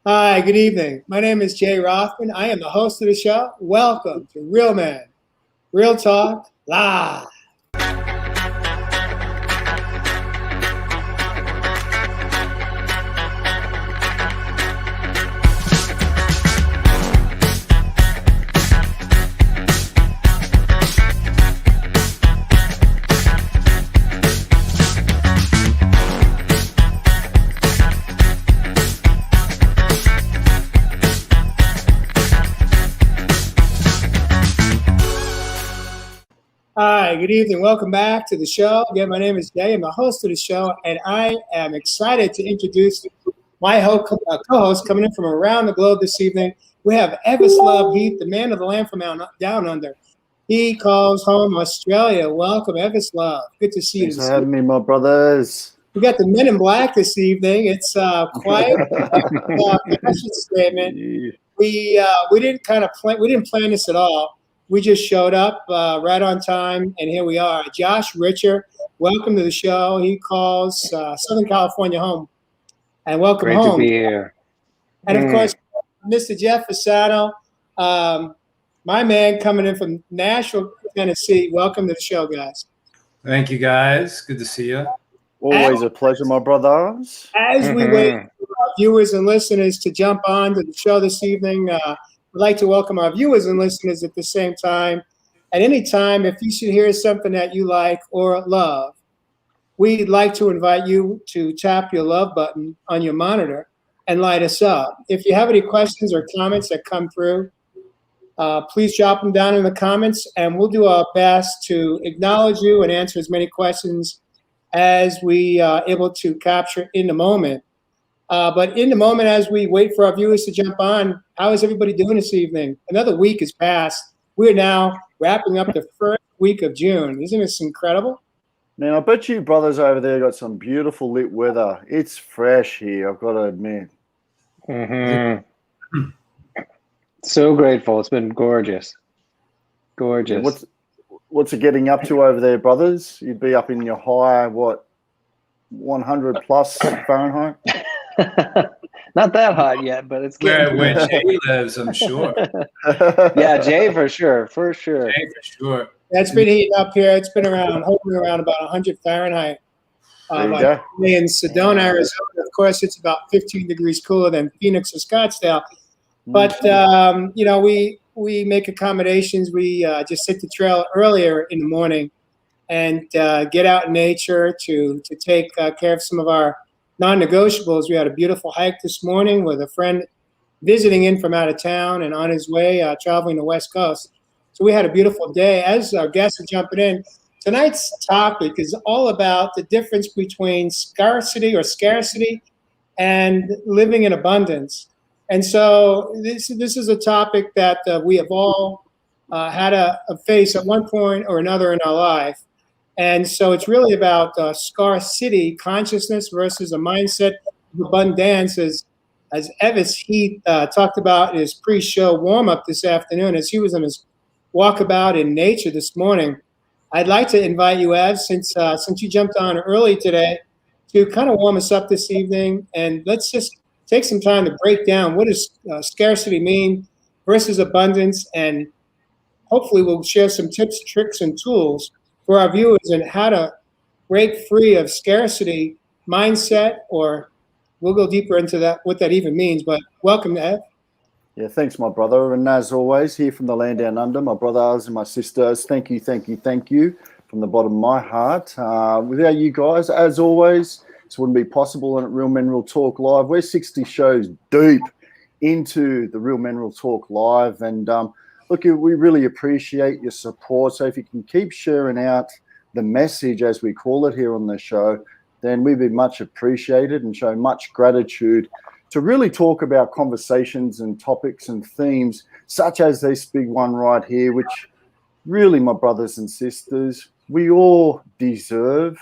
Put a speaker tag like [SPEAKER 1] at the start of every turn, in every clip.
[SPEAKER 1] Hi, good evening. My name is Jay Rothman. I am the host of the show. Welcome to Real Men, Real Talk Live. Hi, good evening. Welcome back to the show. Again, my name is Jay. I'm the host of the show, and I am excited to introduce my co-host coming in from around the globe this evening. We have Evislove Heath, the man of the land from down under. He calls home Australia. Welcome, Evislove. Good to see you.
[SPEAKER 2] Thanks for having me, my brothers.
[SPEAKER 1] We got the Men in Black this evening. It's quite a fashion statement. We didn't plan this at all. We just showed up right on time, and here we are. Josh Richer, welcome to the show. He calls Southern California home, and welcome home.
[SPEAKER 3] Great to be here.
[SPEAKER 1] And of course, Mr. Jeff Fasano, my man coming in from Nashville, Tennessee. Welcome to the show, guys.
[SPEAKER 4] Thank you, guys. Good to see you.
[SPEAKER 2] Always a pleasure, my brothers.
[SPEAKER 1] As we wait for our viewers and listeners to jump on to the show this evening, we'd like to welcome our viewers and listeners at the same time. At any time, if you should hear something that you like or love, we'd like to invite you to tap your love button on your monitor and light us up. If you have any questions or comments that come through, please drop them down in the comments, and we'll do our best to acknowledge you and answer as many questions as we are able to capture in the moment. But in the moment, as we wait for our viewers to jump on, how is everybody doing this evening? Another week has passed. We're now wrapping up the first week of June. Isn't this incredible?
[SPEAKER 2] Man, I bet you brothers over there got some beautiful lit weather. It's fresh here, I've got to admit.
[SPEAKER 3] So grateful. It's been gorgeous. Gorgeous.
[SPEAKER 2] What's it getting up to over there, brothers? You'd be up in your high, 100 plus Fahrenheit?
[SPEAKER 3] Not that hot yet, but it's getting
[SPEAKER 4] where Jay lives, I'm sure.
[SPEAKER 3] Yeah, Jay for sure.
[SPEAKER 4] Jay for sure.
[SPEAKER 1] It's been heating up here. It's been hovering around about 100 Fahrenheit. In Sedona, Arizona, of course, it's about 15 degrees cooler than Phoenix or Scottsdale. But we make accommodations. We just hit the trail earlier in the morning and get out in nature to take care of some of our non-negotiables. We had a beautiful hike this morning with a friend visiting in from out of town and on his way traveling the West Coast. So we had a beautiful day. As our guests are jumping in, tonight's topic is all about the difference between scarcity and living in abundance. And so this is a topic that we have all had a face at one point or another in our life. And so it's really about scarcity consciousness versus a mindset of abundance, as Evis Heath talked about in his pre-show warm-up this afternoon, as he was on his walkabout in nature this morning. I'd like to invite you, Ev, since you jumped on early today, to kind of warm us up this evening, and let's just take some time to break down what does scarcity mean versus abundance, and hopefully we'll share some tips, tricks, and tools for our viewers on how to break free of scarcity mindset, or we'll go deeper into that, what that even means. But welcome, Ed.
[SPEAKER 2] Yeah, thanks, my brother. And as always, here from the land down under, my brothers and my sisters, thank you from the bottom of my heart. Without you guys, as always, this wouldn't be possible. And at Real Men Real Talk Live, we're 60 shows deep into the Real Men Real Talk Live. And look, we really appreciate your support. So if you can keep sharing out the message, as we call it here on the show, then we'd be much appreciated and show much gratitude to really talk about conversations and topics and themes such as this big one right here, which really, my brothers and sisters, we all deserve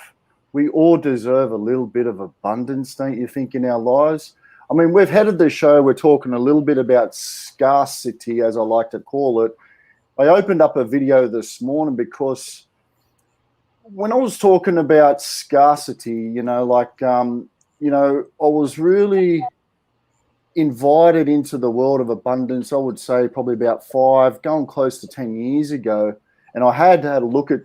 [SPEAKER 2] a little bit of abundance, don't you think, in our lives? I mean, we've headed the show, we're talking a little bit about scarcity, as I like to call it. I opened up a video this morning because when I was talking about scarcity, I was really invited into the world of abundance, I would say probably about 5, going close to 10 years ago. And I had a look at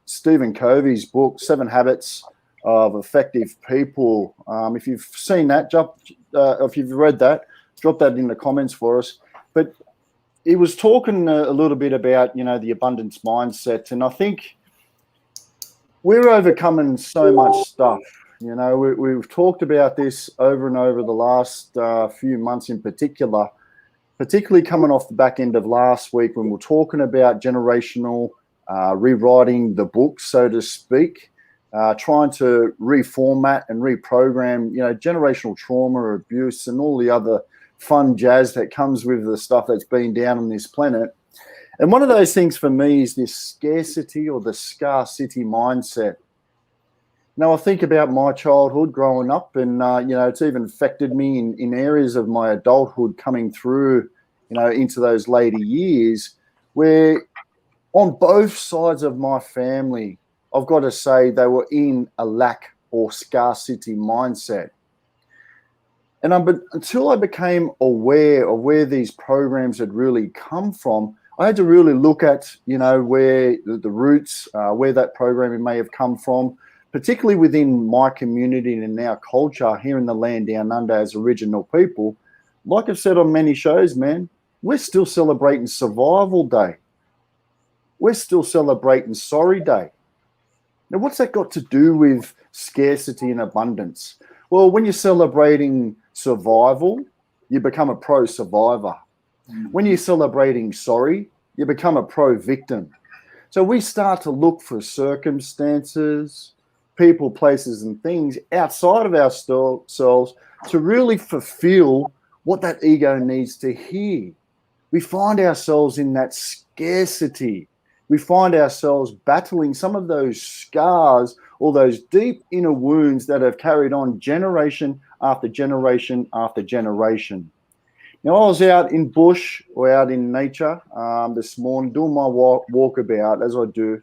[SPEAKER 2] Stephen Covey's book, 7 Habits of Effective People. If you've seen that, if you've read that, drop that in the comments for us. But he was talking a little bit about, the abundance mindset. And I think we're overcoming so much stuff. We've talked about this over and over the last few months in particular, particularly coming off the back end of last week when we're talking about generational rewriting the book, so to speak, trying to reformat and reprogram, generational trauma or abuse and all the other fun jazz that comes with the stuff that's been down on this planet. And one of those things for me is this scarcity or the scarcity mindset. Now, I think about my childhood growing up and, it's even affected me in areas of my adulthood coming through, into those later years where on both sides of my family, I've got to say they were in a lack or scarcity mindset. And until I became aware of where these programs had really come from, I had to really look at, where the roots, where that programming may have come from, particularly within my community and our culture here in the land down under as Aboriginal people. Like I've said on many shows, man, we're still celebrating Survival Day. We're still celebrating Sorry Day. Now, what's that got to do with scarcity and abundance? Well, when you're celebrating survival, you become a pro-survivor. When you're celebrating sorry, you become a pro-victim. So we start to look for circumstances, people, places, and things outside of ourselves to really fulfill what that ego needs to hear. We find ourselves in that scarcity. We find ourselves battling some of those scars or those deep inner wounds that have carried on generation after generation after generation. Now, I was out in bush or out in nature this morning doing my walkabout, as I do,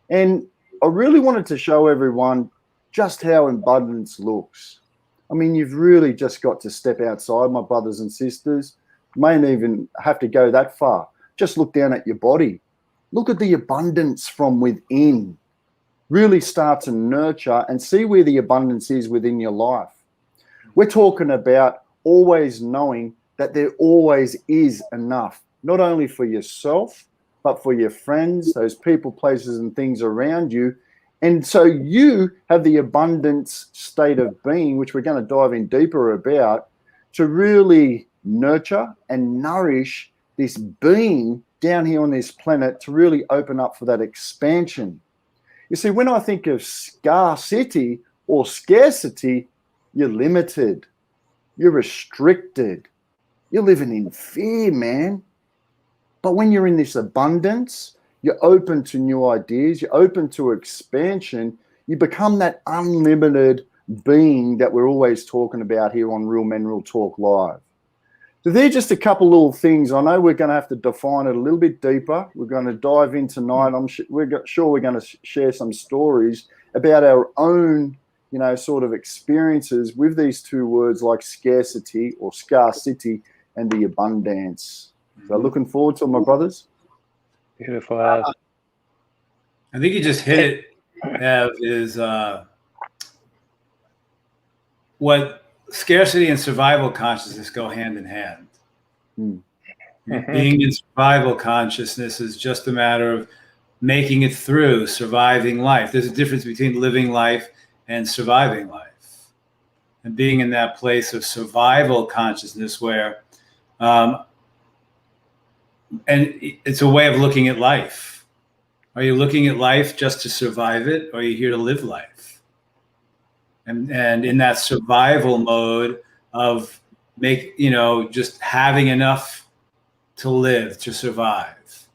[SPEAKER 2] and I really wanted to show everyone just how abundance looks. I mean, you've really just got to step outside, my brothers and sisters. You may not even have to go that far. Just look down at your body. Look at the abundance from within. Really start to nurture and see where the abundance is within your life. We're talking about always knowing that there always is enough, not only for yourself, but for your friends, those people, places, and things around you. And so you have the abundance state of being, which we're going to dive in deeper about, to really nurture and nourish this being down here on this planet to really open up for that expansion. You see, when I think of scarcity or scarcity, you're limited, you're restricted, you're living in fear, man. But when you're in this abundance, you're open to new ideas, you're open to expansion, you become that unlimited being that we're always talking about here on Real Men Real Talk Live. So they're just a couple little things. I know we're going to have to define it a little bit deeper. We're going to dive in tonight. We're sure we're going to share some stories about our own, sort of experiences with these two words like scarcity or scarcity and the abundance. So looking forward to it, my brothers.
[SPEAKER 3] Beautiful.
[SPEAKER 4] I think you just hit it, Ev, is what scarcity and survival consciousness go hand in hand. Being in survival consciousness is just a matter of making it through, surviving life. There's a difference between living life and surviving life. And being in that place of survival consciousness where, and it's a way of looking at life. Are you looking at life just to survive it, or are you here to live life? And in that survival mode of just having enough to live, to survive.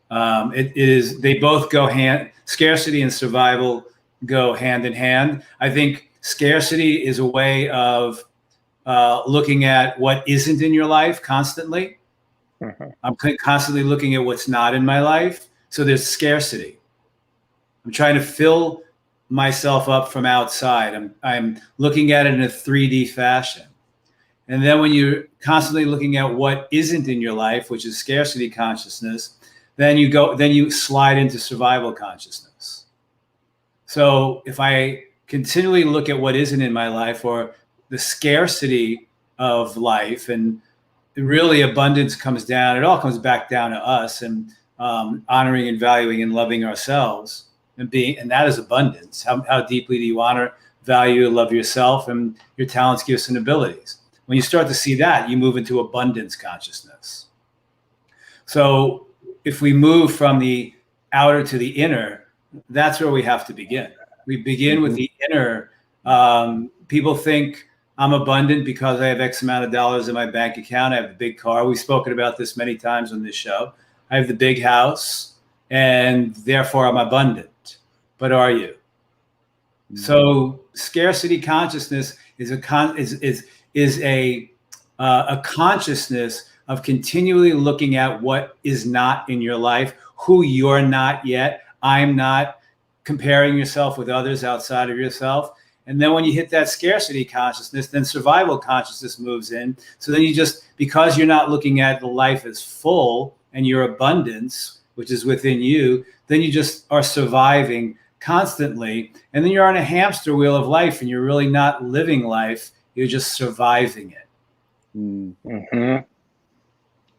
[SPEAKER 4] They both go scarcity and survival go hand in hand. I think scarcity is a way of looking at what isn't in your life constantly. I'm constantly looking at what's not in my life. So there's scarcity. I'm trying to fill myself up from outside. I'm looking at it in a 3D fashion. And then when you're constantly looking at what isn't in your life, which is scarcity consciousness, then you slide into survival consciousness. So if I continually look at what isn't in my life, or the scarcity of life, and really abundance comes down, it all comes back down to us, and honoring and valuing and loving ourselves, and that is abundance. How deeply do you honor, value, and love yourself and your talents, gifts, and abilities? When you start to see that, you move into abundance consciousness. So if we move from the outer to the inner, that's where we have to begin. We begin with the inner. People think I'm abundant because I have X amount of dollars in my bank account. I have the big car. We've spoken about this many times on this show. I have the big house, and therefore I'm abundant. But are you? So scarcity consciousness is a consciousness of continually looking at what is not in your life, who you're not yet. I'm not, comparing yourself with others outside of yourself. And then when you hit that scarcity consciousness, then survival consciousness moves in. So then because you're not looking at the life as full and your abundance, which is within you, then you just are surviving constantly. And then you're on a hamster wheel of life, and you're really not living life. You're just surviving it.
[SPEAKER 3] Mm-hmm.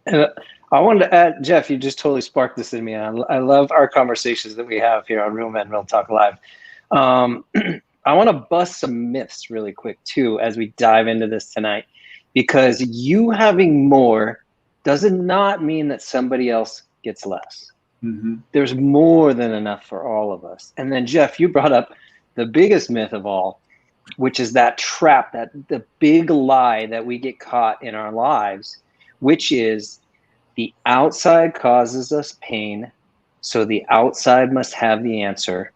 [SPEAKER 3] And I wanted to add, Jeff, you just totally sparked this in me. I love our conversations that we have here on Real Men Real Talk Live. I want to bust some myths really quick too as we dive into this tonight, because you having more does not mean that somebody else gets less.
[SPEAKER 4] Mm-hmm.
[SPEAKER 3] There's more than enough for all of us. And then Jeff, you brought up the biggest myth of all, which is that trap, that the big lie that we get caught in our lives, which is the outside causes us pain, so the outside must have the answer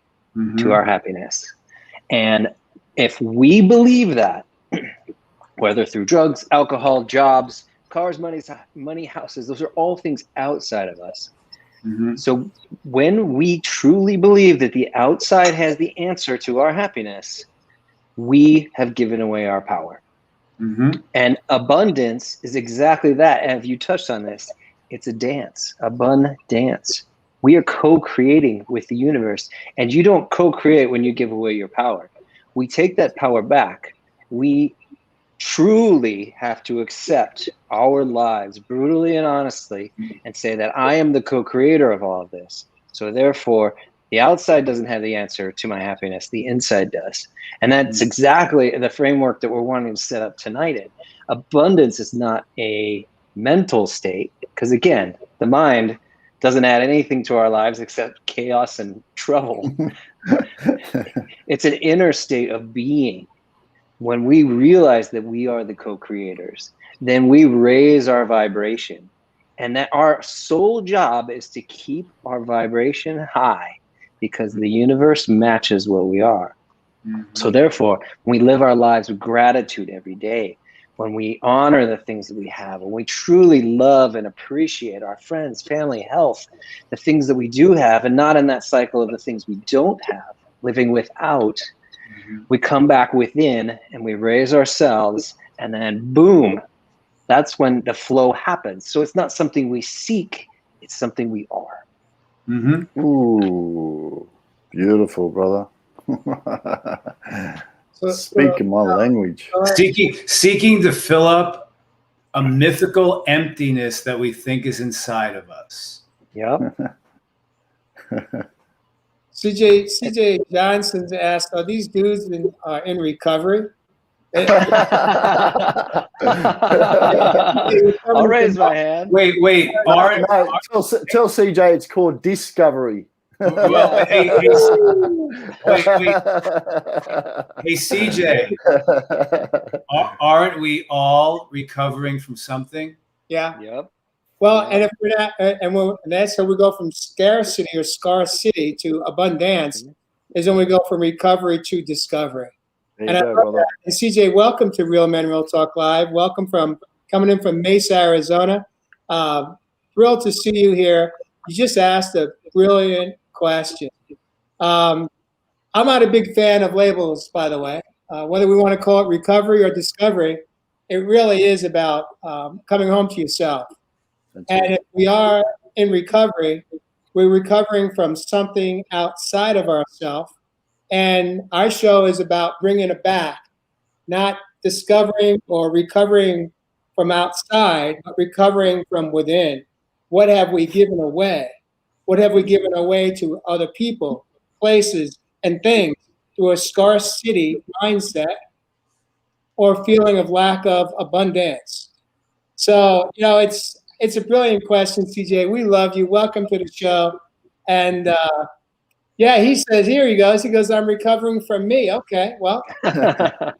[SPEAKER 3] to our happiness. And if we believe that, whether through drugs, alcohol, jobs, cars, money, houses, those are all things outside of us.
[SPEAKER 4] Mm-hmm.
[SPEAKER 3] So when we truly believe that the outside has the answer to our happiness, we have given away our power.
[SPEAKER 4] Mm-hmm.
[SPEAKER 3] And abundance is exactly that. And you touched on this. It's a dance, a bun dance. We are co-creating with the universe. And you don't co-create when you give away your power. We take that power back. We truly have to accept our lives brutally and honestly and say that I am the co-creator of all of this. So therefore, the outside doesn't have the answer to my happiness. The inside does. And that's exactly the framework that we're wanting to set up tonight. Abundance is not a mental state, because again, the mind doesn't add anything to our lives except chaos and trouble. It's an inner state of being. When we realize that we are the co-creators, then we raise our vibration, and that our sole job is to keep our vibration high, because the universe matches what we are.
[SPEAKER 4] Mm-hmm.
[SPEAKER 3] So therefore, when we live our lives with gratitude every day, when we honor the things that we have, when we truly love and appreciate our friends, family, health, the things that we do have, and not in that cycle of the things we don't have, living without, we come back within and we raise ourselves, and then boom, that's when the flow happens. So it's not something we seek, it's something we are.
[SPEAKER 4] Mm-hmm.
[SPEAKER 2] Ooh, beautiful, brother. Speaking my language.
[SPEAKER 4] Seeking to fill up a mythical emptiness that we think is inside of us.
[SPEAKER 3] Yep.
[SPEAKER 1] CJ Johnson's asked, are these dudes in recovery?
[SPEAKER 3] I'll raise my hand.
[SPEAKER 4] Wait.
[SPEAKER 2] No, tell CJ it's called discovery.
[SPEAKER 4] Well, hey, CJ, aren't we all recovering from something?
[SPEAKER 1] Yeah.
[SPEAKER 3] Yep.
[SPEAKER 1] Well, and if we're not, and that's how we go from scarcity or scarcity to abundance, is when we go from recovery to discovery.
[SPEAKER 2] There you go, brother.
[SPEAKER 1] And CJ, welcome to Real Men Real Talk Live. Welcome coming in from Mesa, Arizona. Thrilled to see you here. You just asked a brilliant question. I'm not a big fan of labels, by the way. Whether we want to call it recovery or discovery, it really is about coming home to yourself. And if we are in recovery, we're recovering from something outside of ourselves. And our show is about bringing it back, not discovering or recovering from outside, but recovering from within. What have we given away? What have we given away to other people, places, and things through a scarcity mindset or feeling of lack of abundance? So, it's a brilliant question, CJ. We love you. Welcome to the show. And yeah, he says, here he goes. He goes, I'm recovering from me. Okay, well, I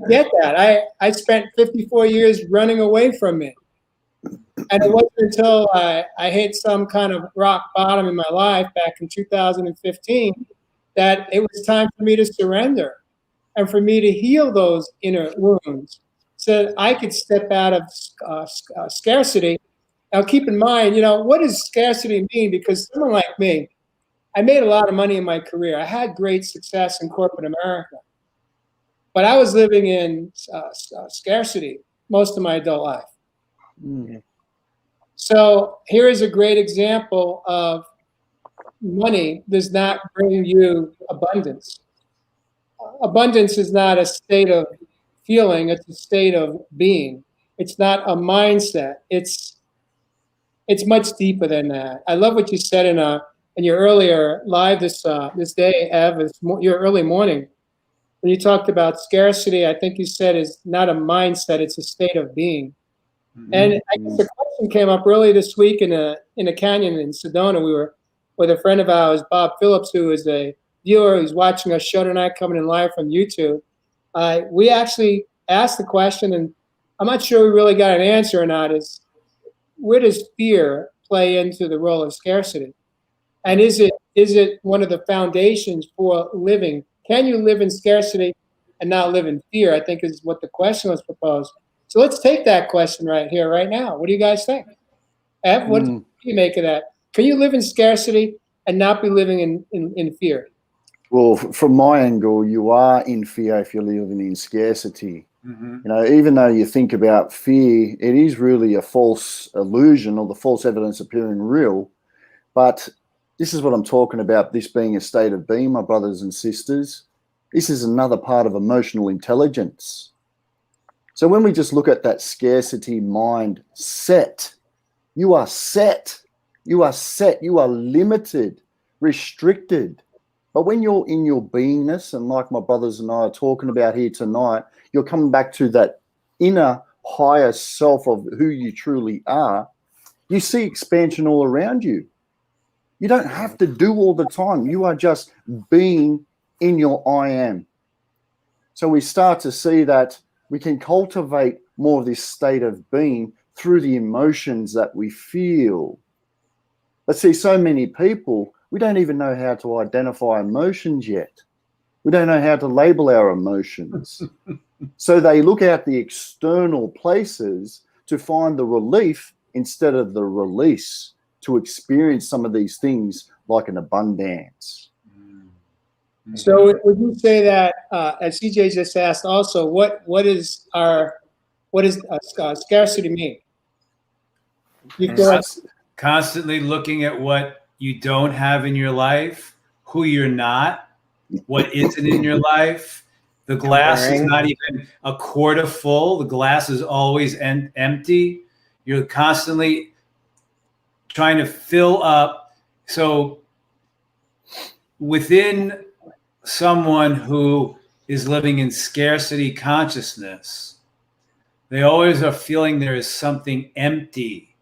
[SPEAKER 1] get that. I spent 54 years running away from me. And it wasn't until I hit some kind of rock bottom in my life back in 2015 that it was time for me to surrender and for me to heal those inner wounds so that I could step out of scarcity. Now, keep in mind, what does scarcity mean? Because someone like me, I made a lot of money in my career. I had great success in corporate America. But I was living in scarcity most of my adult life. Mm. So here is a great example of money does not bring you abundance. Abundance is not a state of feeling, it's a state of being. It's not a mindset. It's much deeper than that. I love what you said in your earlier live this day, Ev, your early morning, when you talked about scarcity. I think you said is not a mindset; it's a state of being. Mm-hmm. And I guess the question came up early this week in a canyon in Sedona. We were with a friend of ours, Bob Phillips, who is a viewer who's watching our show tonight, coming in live from YouTube. We actually asked the question, and I'm not sure we really got an answer or not. Is where does fear play into the role of scarcity? And is it one of the foundations for living? Can you live in scarcity and not live in fear? I think is what the question was proposed. So let's take that question right here, right now. What do you guys think? Ev, what do you make of that? Can you live in scarcity and not be living in fear?
[SPEAKER 2] Well, from my angle, you are in fear if you're living in scarcity. Mm-hmm. Even though you think about fear, it is really a false illusion or the false evidence appearing real. But this is what I'm talking about, this being a state of being, my brothers and sisters. This is another part of emotional intelligence. So when we just look at that scarcity mind set, you are set, you are limited, restricted. But when you're in your beingness, and like my brothers and I are talking about here tonight, you're coming back to that inner higher self of who you truly are, you see expansion all around you. You don't have to do all the time. You are just being in your I am. So we start to see that we can cultivate more of this state of being through the emotions that we feel. But see, so many people, we don't even know how to identify emotions yet. We don't know how to label our emotions. So they look at the external places to find the relief instead of the release, to experience some of these things like an abundance.
[SPEAKER 1] So would you say that, as CJ just asked also, what does scarcity mean?
[SPEAKER 4] Constantly looking at what you don't have in your life, who you're not, what isn't in your life. The glass is not even a quarter full. The glass is always empty. You're constantly trying to fill up. So within someone who is living in scarcity consciousness, they always are feeling there is something empty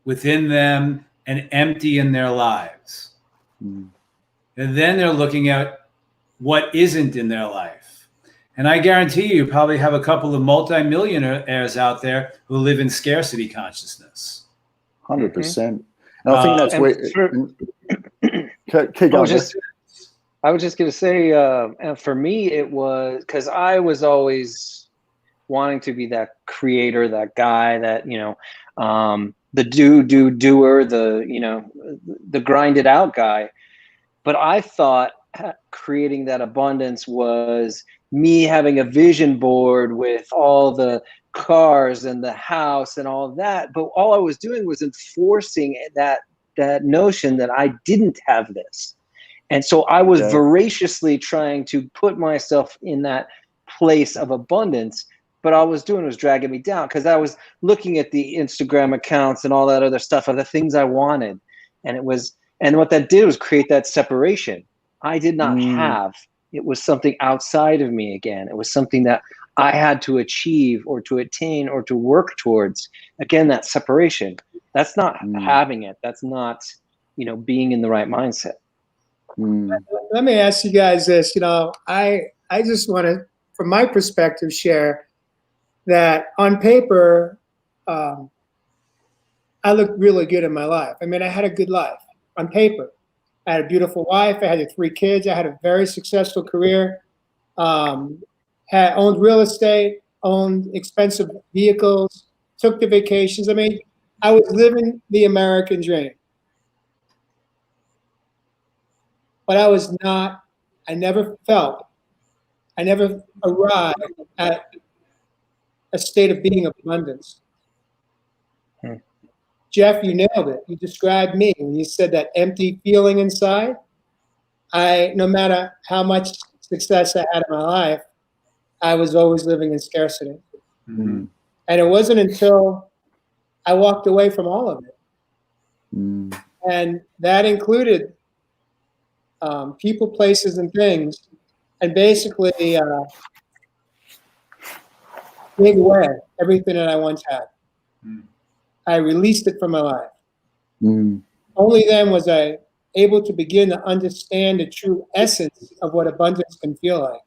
[SPEAKER 4] within them and empty in their lives. And then they're looking at what isn't in their life. And I guarantee you probably have a couple of multimillionaires out there who live in scarcity consciousness.
[SPEAKER 2] 100%. And I think that's where... keep going.
[SPEAKER 3] I was just going to say, for me, it was because I was always wanting to be that creator, that guy, that, the doer, the grinded out guy. But I thought creating that abundance was me having a vision board with all the cars and the house and all of that. But all I was doing was enforcing that notion that I didn't have this. And so I was voraciously trying to put myself in that place of abundance, but all I was doing was dragging me down, because I was looking at the Instagram accounts and all that other stuff of the things I wanted. And what that did was create that separation. I did not have, it was something outside of me again. It was something that I had to achieve or to attain or to work towards. Again, that separation. That's not having it. That's not, being in the right mindset.
[SPEAKER 1] Let me ask you guys this. I just want to, from my perspective, share that on paper, I look really good in my life. I mean, I had a good life on paper. I had a beautiful wife. I had 3 kids. I had a very successful career. Had owned real estate, owned expensive vehicles, took the vacations. I mean, I was living the American dream. But I never arrived at a state of being of abundance. Jeff, you nailed it. You described me when you said that empty feeling inside. No matter how much success I had in my life, I was always living in scarcity. And it wasn't until I walked away from all of it. And that included people, places, and things, and basically gave away everything that I once had. I released it from my life. Only then was I able to begin to understand the true essence of what abundance can feel like.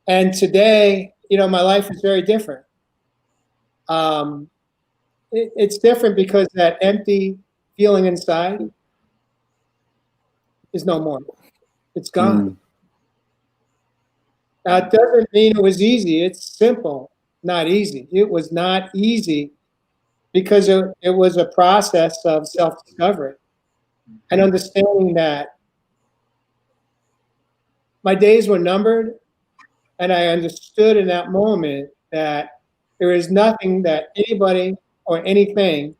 [SPEAKER 1] And today, my life is very different. It's different because that empty feeling inside is no more. It's gone. Now, it doesn't mean it was easy. It's simple, not easy. It was not easy because it was a process of self-discovery and understanding that my days were numbered, and I understood in that moment that there is nothing that anybody or anything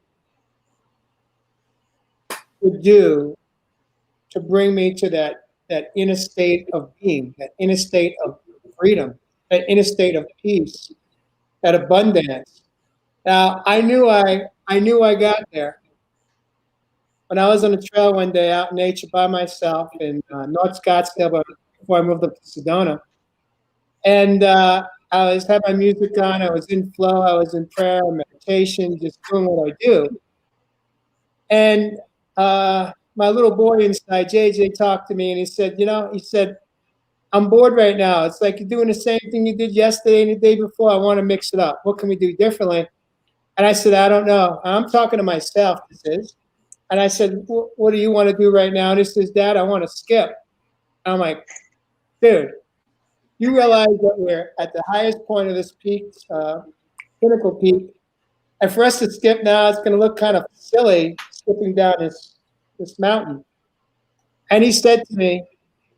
[SPEAKER 1] could do to bring me to that inner state of being, that inner state of freedom, that inner state of peace, that abundance. Now, I knew I got there when I was on a trail one day out in nature by myself in North Scottsdale before I moved up to Sedona. And I had my music on. I was in flow. I was in prayer, meditation, just doing what I do. And my little boy inside, JJ, talked to me, and he said, I'm bored right now. It's like you're doing the same thing you did yesterday and the day before. I want to mix it up. What can we do differently? And I said, I don't know. And I'm talking to myself, this is. And I said, what do you want to do right now? And he says, Dad, I want to skip. And I'm like, dude, you realize that we're at the highest point of this peak, pinnacle peak. And for us to skip now, it's going to look kind of silly skipping down this mountain. And he said to me,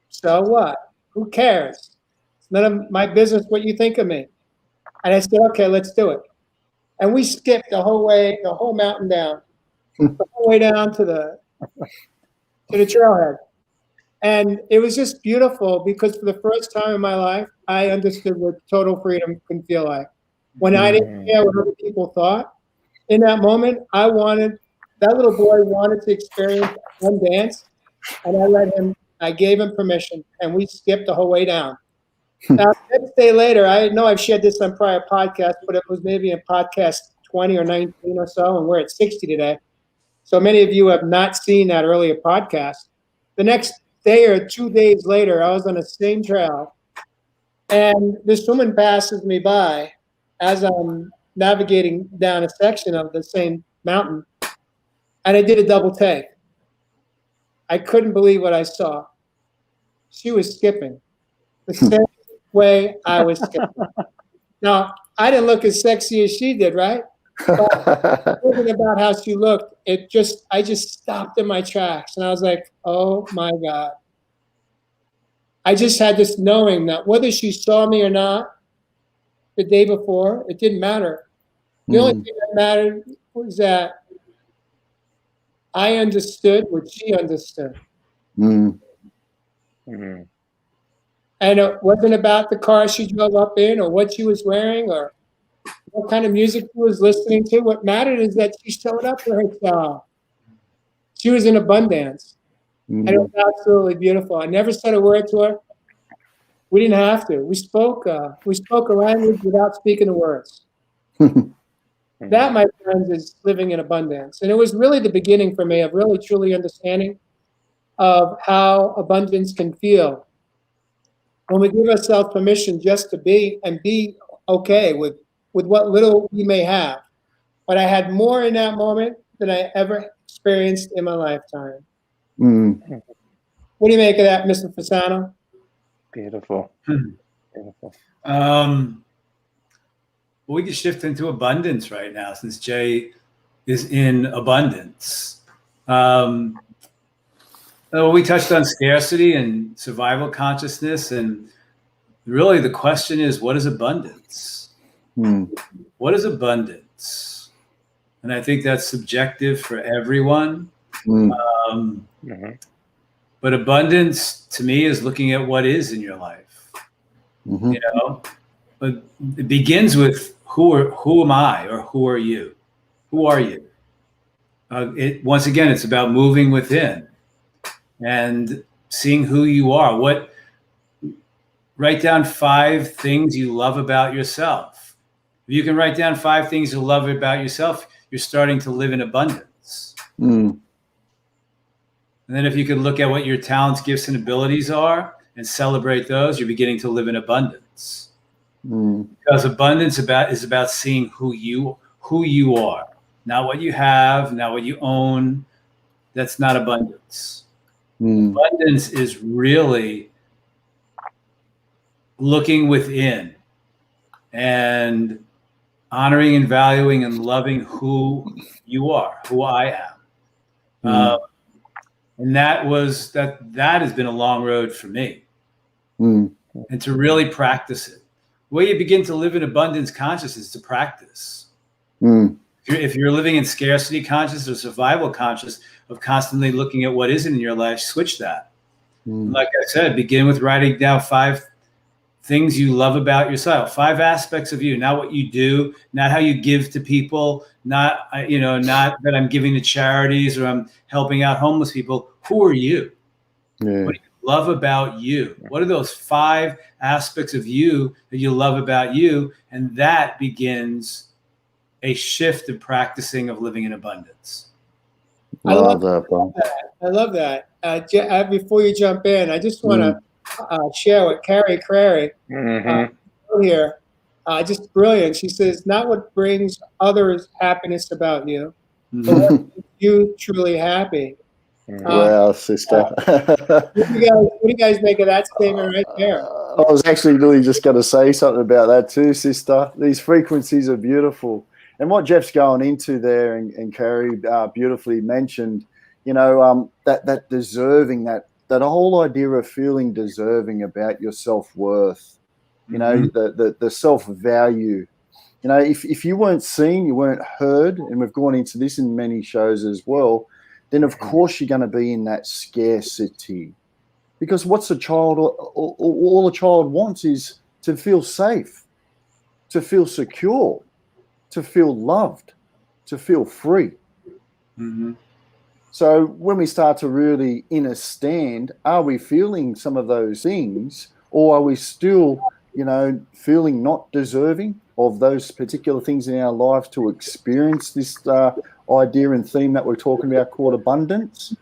[SPEAKER 1] so what? Who cares? It's none of my business what you think of me. And I said, okay, let's do it. And we skipped the whole mountain down, the whole way down to the trailhead. And it was just beautiful because for the first time in my life, I understood what total freedom can feel like. When I didn't care what other people thought, in that moment, that little boy wanted to experience one dance, and I gave him permission, and we skipped the whole way down. Now, next day later, I know I've shared this on prior podcasts, but it was maybe in podcast 20 or 19 or so, and we're at 60 today. So many of you have not seen that earlier podcast. The next day or 2 days later, I was on the same trail, and this woman passes me by as I'm navigating down a section of the same mountain, and I did a double take. I couldn't believe what I saw. She was skipping the same way I was skipping. Now, I didn't look as sexy as she did, right? But thinking about how she looked, I just stopped in my tracks, and I was like, oh my God. I just had this knowing that whether she saw me or not the day before, it didn't matter. The only thing that mattered was that I understood what she understood.
[SPEAKER 2] Mm.
[SPEAKER 3] Mm-hmm.
[SPEAKER 1] And it wasn't about the car she drove up in or what she was wearing or what kind of music she was listening to. What mattered is that she showed up for herself. She was in abundance. And it was absolutely beautiful. I never said a word to her. We didn't have to. We spoke a language without speaking the words. That, my friends, is living in abundance. And it was really the beginning for me of really truly understanding of how abundance can feel when we give ourselves permission just to be and be okay with what little we may have. But I had more in that moment than I ever experienced in my lifetime. What do you make of that, Mr. Fasano?
[SPEAKER 3] Beautiful. Beautiful.
[SPEAKER 4] We can shift into abundance right now since Jay is in abundance. We touched on scarcity and survival consciousness, and really the question is, what is abundance? What is abundance? And I think that's subjective for everyone. But abundance to me is looking at what is in your life. You know, but it begins with who am I, or who are you? Who are you? Once again, it's about moving within and seeing who you are. Write down 5 things you love about yourself. If you can write down 5 things you love about yourself, you're starting to live in abundance. And then if you can look at what your talents, gifts, and abilities are and celebrate those, you're beginning to live in abundance. Because abundance is about seeing who you are, not what you have, not what you own. That's not abundance. Abundance is really looking within and honoring and valuing and loving who you are, who I am. And that has been a long road for me. And to really practice it. The way you begin to live in abundance consciousness is to practice. If you're living in scarcity consciousness or survival consciousness of constantly looking at what isn't in your life, switch that. Like I said, begin with writing down 5 things you love about yourself, 5 aspects of you, not what you do, not how you give to people, not that I'm giving to charities or I'm helping out homeless people. Who are you? What do you love about you? What are those 5 aspects of you that you love about you? And that begins a shift of practicing of living in abundance.
[SPEAKER 1] I love that. Before you jump in, I just want to share with Carrie here. Just brilliant. She says, not what brings others happiness about you, but what makes you truly happy.
[SPEAKER 2] Wow, sister.
[SPEAKER 1] What do you guys make of that statement right there?
[SPEAKER 2] I was actually really just going to say something about that too, sister. These frequencies are beautiful. And what Jeff's going into there and Carrie beautifully mentioned, that deserving, that whole idea of feeling deserving about your self-worth, the self-value. If you weren't seen, you weren't heard, and we've gone into this in many shows as well, then of course you're going to be in that scarcity. Because what's a child, all a child wants is to feel safe, to feel secure, to feel loved, to feel free. So when we start to really understand, are we feeling some of those things, or are we still, feeling not deserving of those particular things in our lives to experience this idea and theme that we're talking about called abundance?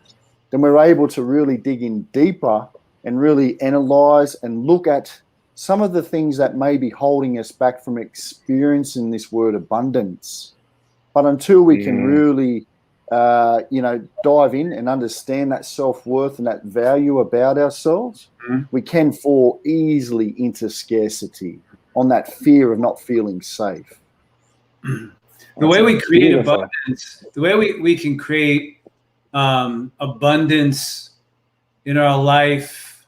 [SPEAKER 2] Then we're able to really dig in deeper and really analyze and look at some of the things that may be holding us back from experiencing this word abundance. But until we can really, dive in and understand that self-worth and that value about ourselves, we can fall easily into scarcity on that fear of not feeling safe.
[SPEAKER 4] The way we create abundance, the way we can create abundance in our life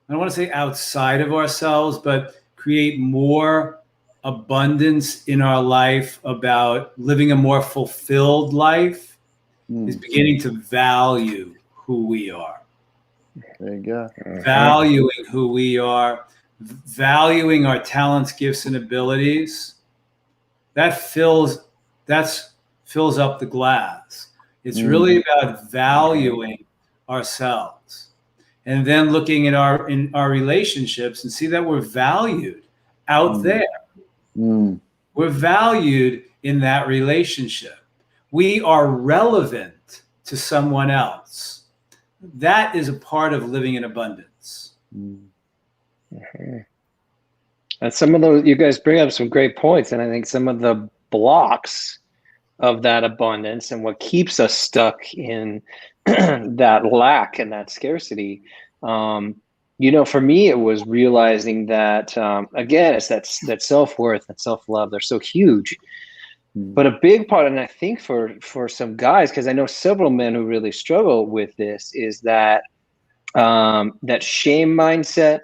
[SPEAKER 4] I don't want to say outside of ourselves, but create more abundance in our life, about living a more fulfilled life, is beginning to value who we are.
[SPEAKER 2] There you go.
[SPEAKER 4] Valuing who we are, valuing our talents, gifts, and abilities. That fills up the glass. It's really about valuing ourselves, and then looking at in our relationships and see that we're valued out there. We're valued in that relationship. We are relevant to someone else. That is a part of living in abundance.
[SPEAKER 3] And some of those, you guys bring up some great points. And I think some of the blocks of that abundance and what keeps us stuck in that lack and that scarcity, you know, for me, it was realizing that, again, it's that self-worth and self-love. They're so huge. But a big part, and I think for some guys, because I know several men who really struggle with this, is that that shame mindset,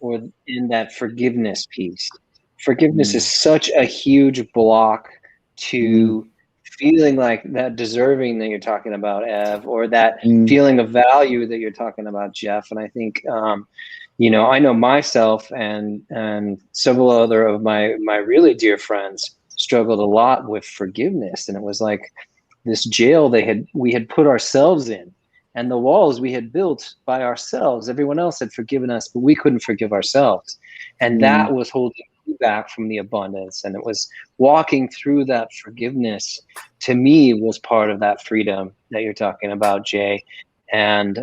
[SPEAKER 3] or in that forgiveness piece. Forgiveness is such a huge block to feeling like that deserving that you're talking about, Ev, or that feeling of value that you're talking about, Jeff. And I think, you know, I know myself and several other of my really dear friends struggled a lot with forgiveness. And it was like this jail we had put ourselves in, and the walls we had built by ourselves. Everyone else had forgiven us, but we couldn't forgive ourselves. And that was holding me back from the abundance. And it was walking through that forgiveness, to me, was part of that freedom that you're talking about, Jay. And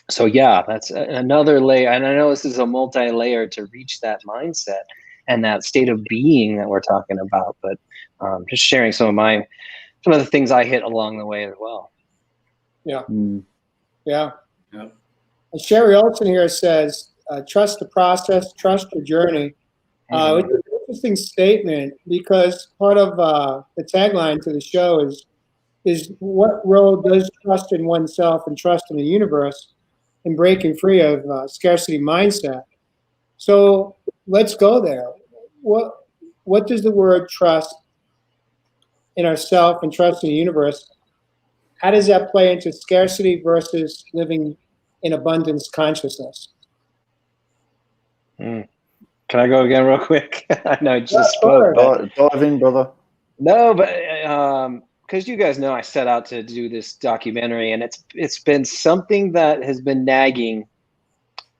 [SPEAKER 3] so, yeah, that's another layer. And I know this is a multi-layer to reach that mindset and that state of being that we're talking about. But just sharing some of the things I hit along the way as well.
[SPEAKER 1] Yeah. Yeah. And Sherry Olson here says, trust the process, trust your journey. It's an interesting statement, because part of the tagline to the show is what role does trust in oneself and trust in the universe in breaking free of scarcity mindset? So let's go there. What does the word trust in ourself and trust in the universe, how does that play into scarcity versus living in abundance consciousness?
[SPEAKER 3] Can I go again real quick? I know I just spoke.
[SPEAKER 2] Dive in, brother.
[SPEAKER 3] No, but because you guys know I set out to do this documentary, and it's been something that has been nagging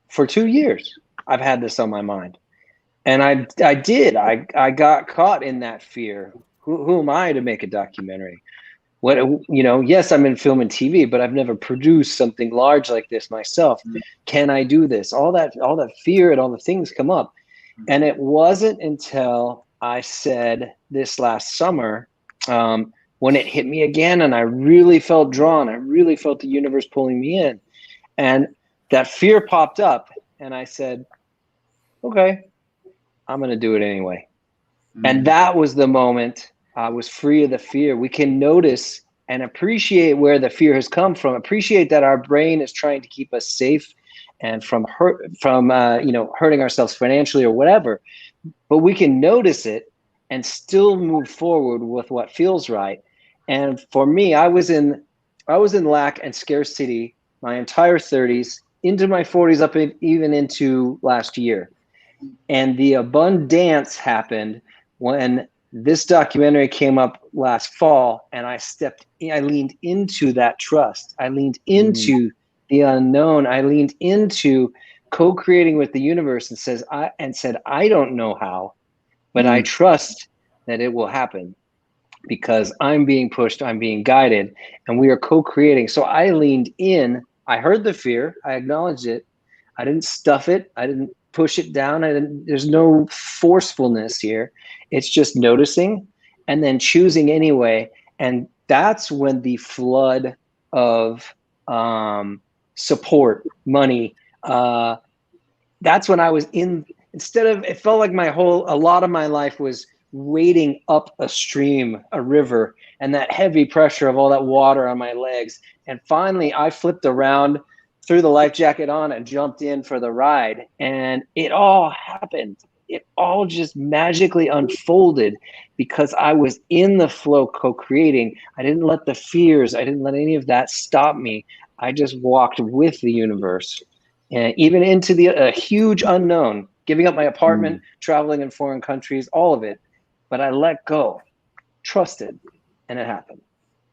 [SPEAKER 3] for 2 years. I've had this on my mind. And I got caught in that fear. Who am I to make a documentary? What, you know, yes, I'm in film and TV, but I've never produced something large like this myself. Can I do this? All that fear and all the things come up. And it wasn't until I said this last summer, when it hit me again, and I really felt drawn. I really felt the universe pulling me in. And that fear popped up, and I said, okay, I'm going to do it anyway. And that was the moment I was free of the fear. We can notice and appreciate where the fear has come from. Appreciate that our brain is trying to keep us safe and from hurting ourselves financially or whatever. But we can notice it and still move forward with what feels right. And for me, I was in lack and scarcity my entire 30s, into my 40s, up even into last year. And the abundance happened when this documentary came up last fall, and I leaned into that trust. I leaned into the unknown. I leaned into co-creating with the universe and said, I don't know how, but I trust that it will happen, because I'm being pushed, I'm being guided, and we are co-creating. So I leaned in. I heard the fear. I acknowledged it. I didn't stuff it. I didn't push it down. There's no forcefulness here. It's just noticing and then choosing anyway. And that's when the flood of support, money, that's when I was in, it felt like a lot of my life was wading up a stream, a river, and that heavy pressure of all that water on my legs. And finally I flipped around threw the life jacket on and jumped in for the ride. And it all happened. It all just magically unfolded because I was in the flow co-creating. I didn't let the fears, I didn't let any of that stop me. I just walked with the universe, and even into the huge unknown, giving up my apartment, traveling in foreign countries, all of it. But I let go, trusted, and it happened.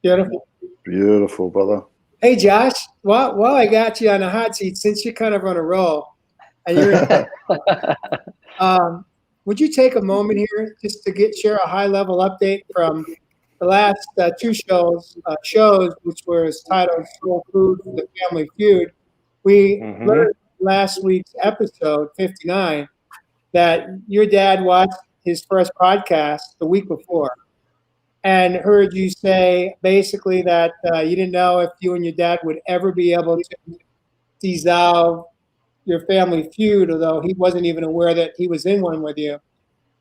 [SPEAKER 1] Beautiful.
[SPEAKER 2] Beautiful, brother.
[SPEAKER 1] Hey, Josh, while I got you on the hot seat, since you're kind of on a roll, and you're, would you take a moment here just to share a high-level update from the last two shows, which was titled Soul Food for the Family Feud? We learned last week's episode 59 that your dad watched his first podcast the week before, and heard you say basically that you didn't know if you and your dad would ever be able to dissolve your family feud, although he wasn't even aware that he was in one with you.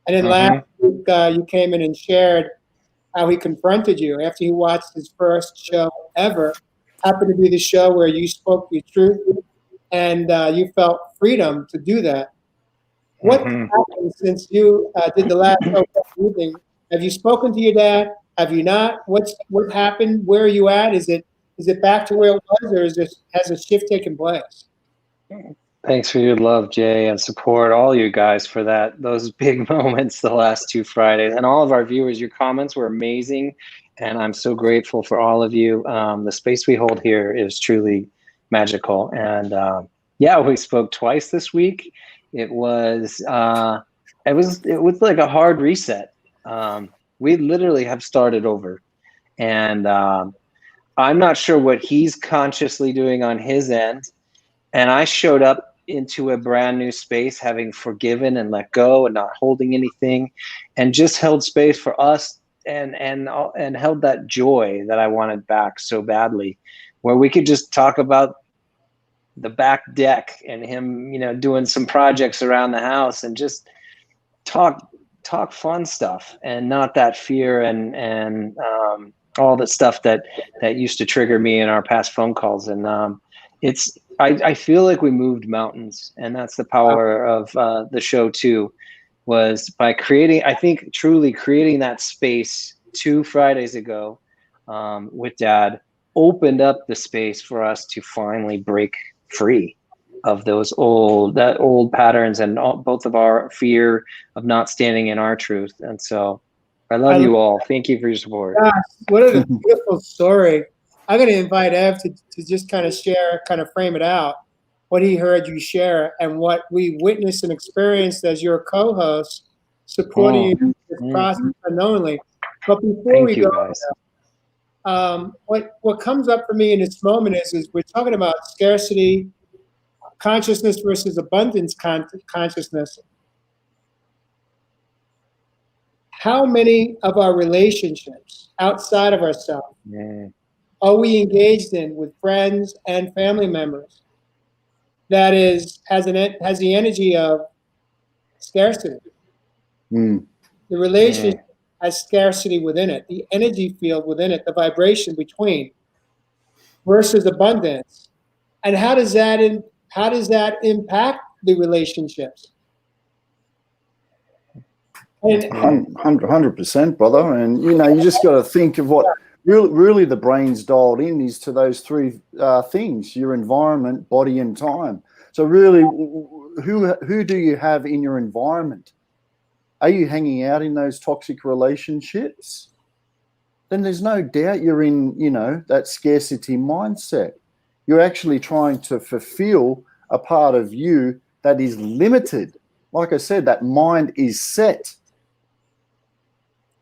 [SPEAKER 1] And then last week, you came in and shared how he confronted you after he watched his first show ever. Happened to be the show where you spoke your truth, and you felt freedom to do that. What happened since you did the last show evening? Have you spoken to your dad? Have you not? What happened? Where are you at? Is it back to where it was, or has a shift taken place?
[SPEAKER 3] Thanks for your love, Jay, and support, all you guys, for those big moments the last 2 Fridays. And all of our viewers, your comments were amazing, and I'm so grateful for all of you. The space we hold here is truly magical. And we spoke twice this week. It was like a hard reset. We literally have started over, and I'm not sure what he's consciously doing on his end. And I showed up into a brand new space, having forgiven and let go and not holding anything, and just held space for us and held that joy that I wanted back so badly, where we could just talk about the back deck and him, doing some projects around the house, and just talk fun stuff, and not that fear and all the stuff that used to trigger me in our past phone calls. And I feel like we moved mountains, and that's the power of the show too, was by truly creating that space 2 Fridays ago with Dad, opened up the space for us to finally break free of those old patterns and both of our fear of not standing in our truth. And so I love you all. Thank you for your support.
[SPEAKER 1] Gosh, what a beautiful story. I'm going to invite Ev to just kind of frame it out, what he heard you share and what we witnessed and experienced as your co-host, supporting you in this process unknowingly. But before we go, what comes up for me in this moment is we're talking about scarcity consciousness versus abundance consciousness. How many of our relationships outside of ourselves are we engaged in with friends and family members that has the energy of scarcity? The relationship has scarcity within it, the energy field within it, the vibration between, versus abundance. And how does that impact the relationships? And
[SPEAKER 2] 100%, brother. And you just got to think of what really the brain's dialed in is to those three things: your environment, body, and time. So really, who do you have in your environment? Are you hanging out in those toxic relationships? Then there's no doubt you're in, that scarcity mindset. You're actually trying to fulfill a part of you that is limited. Like I said, that mind is set.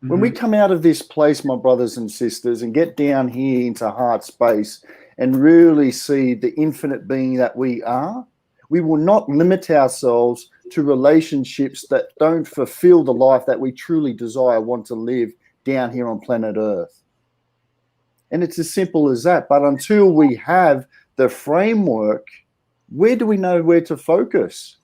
[SPEAKER 2] When we come out of this place, my brothers and sisters, and get down here into heart space and really see the infinite being that we are, we will not limit ourselves to relationships that don't fulfill the life that we truly desire, want to live down here on planet Earth. And it's as simple as that. But until we have the framework, where do we know where to focus?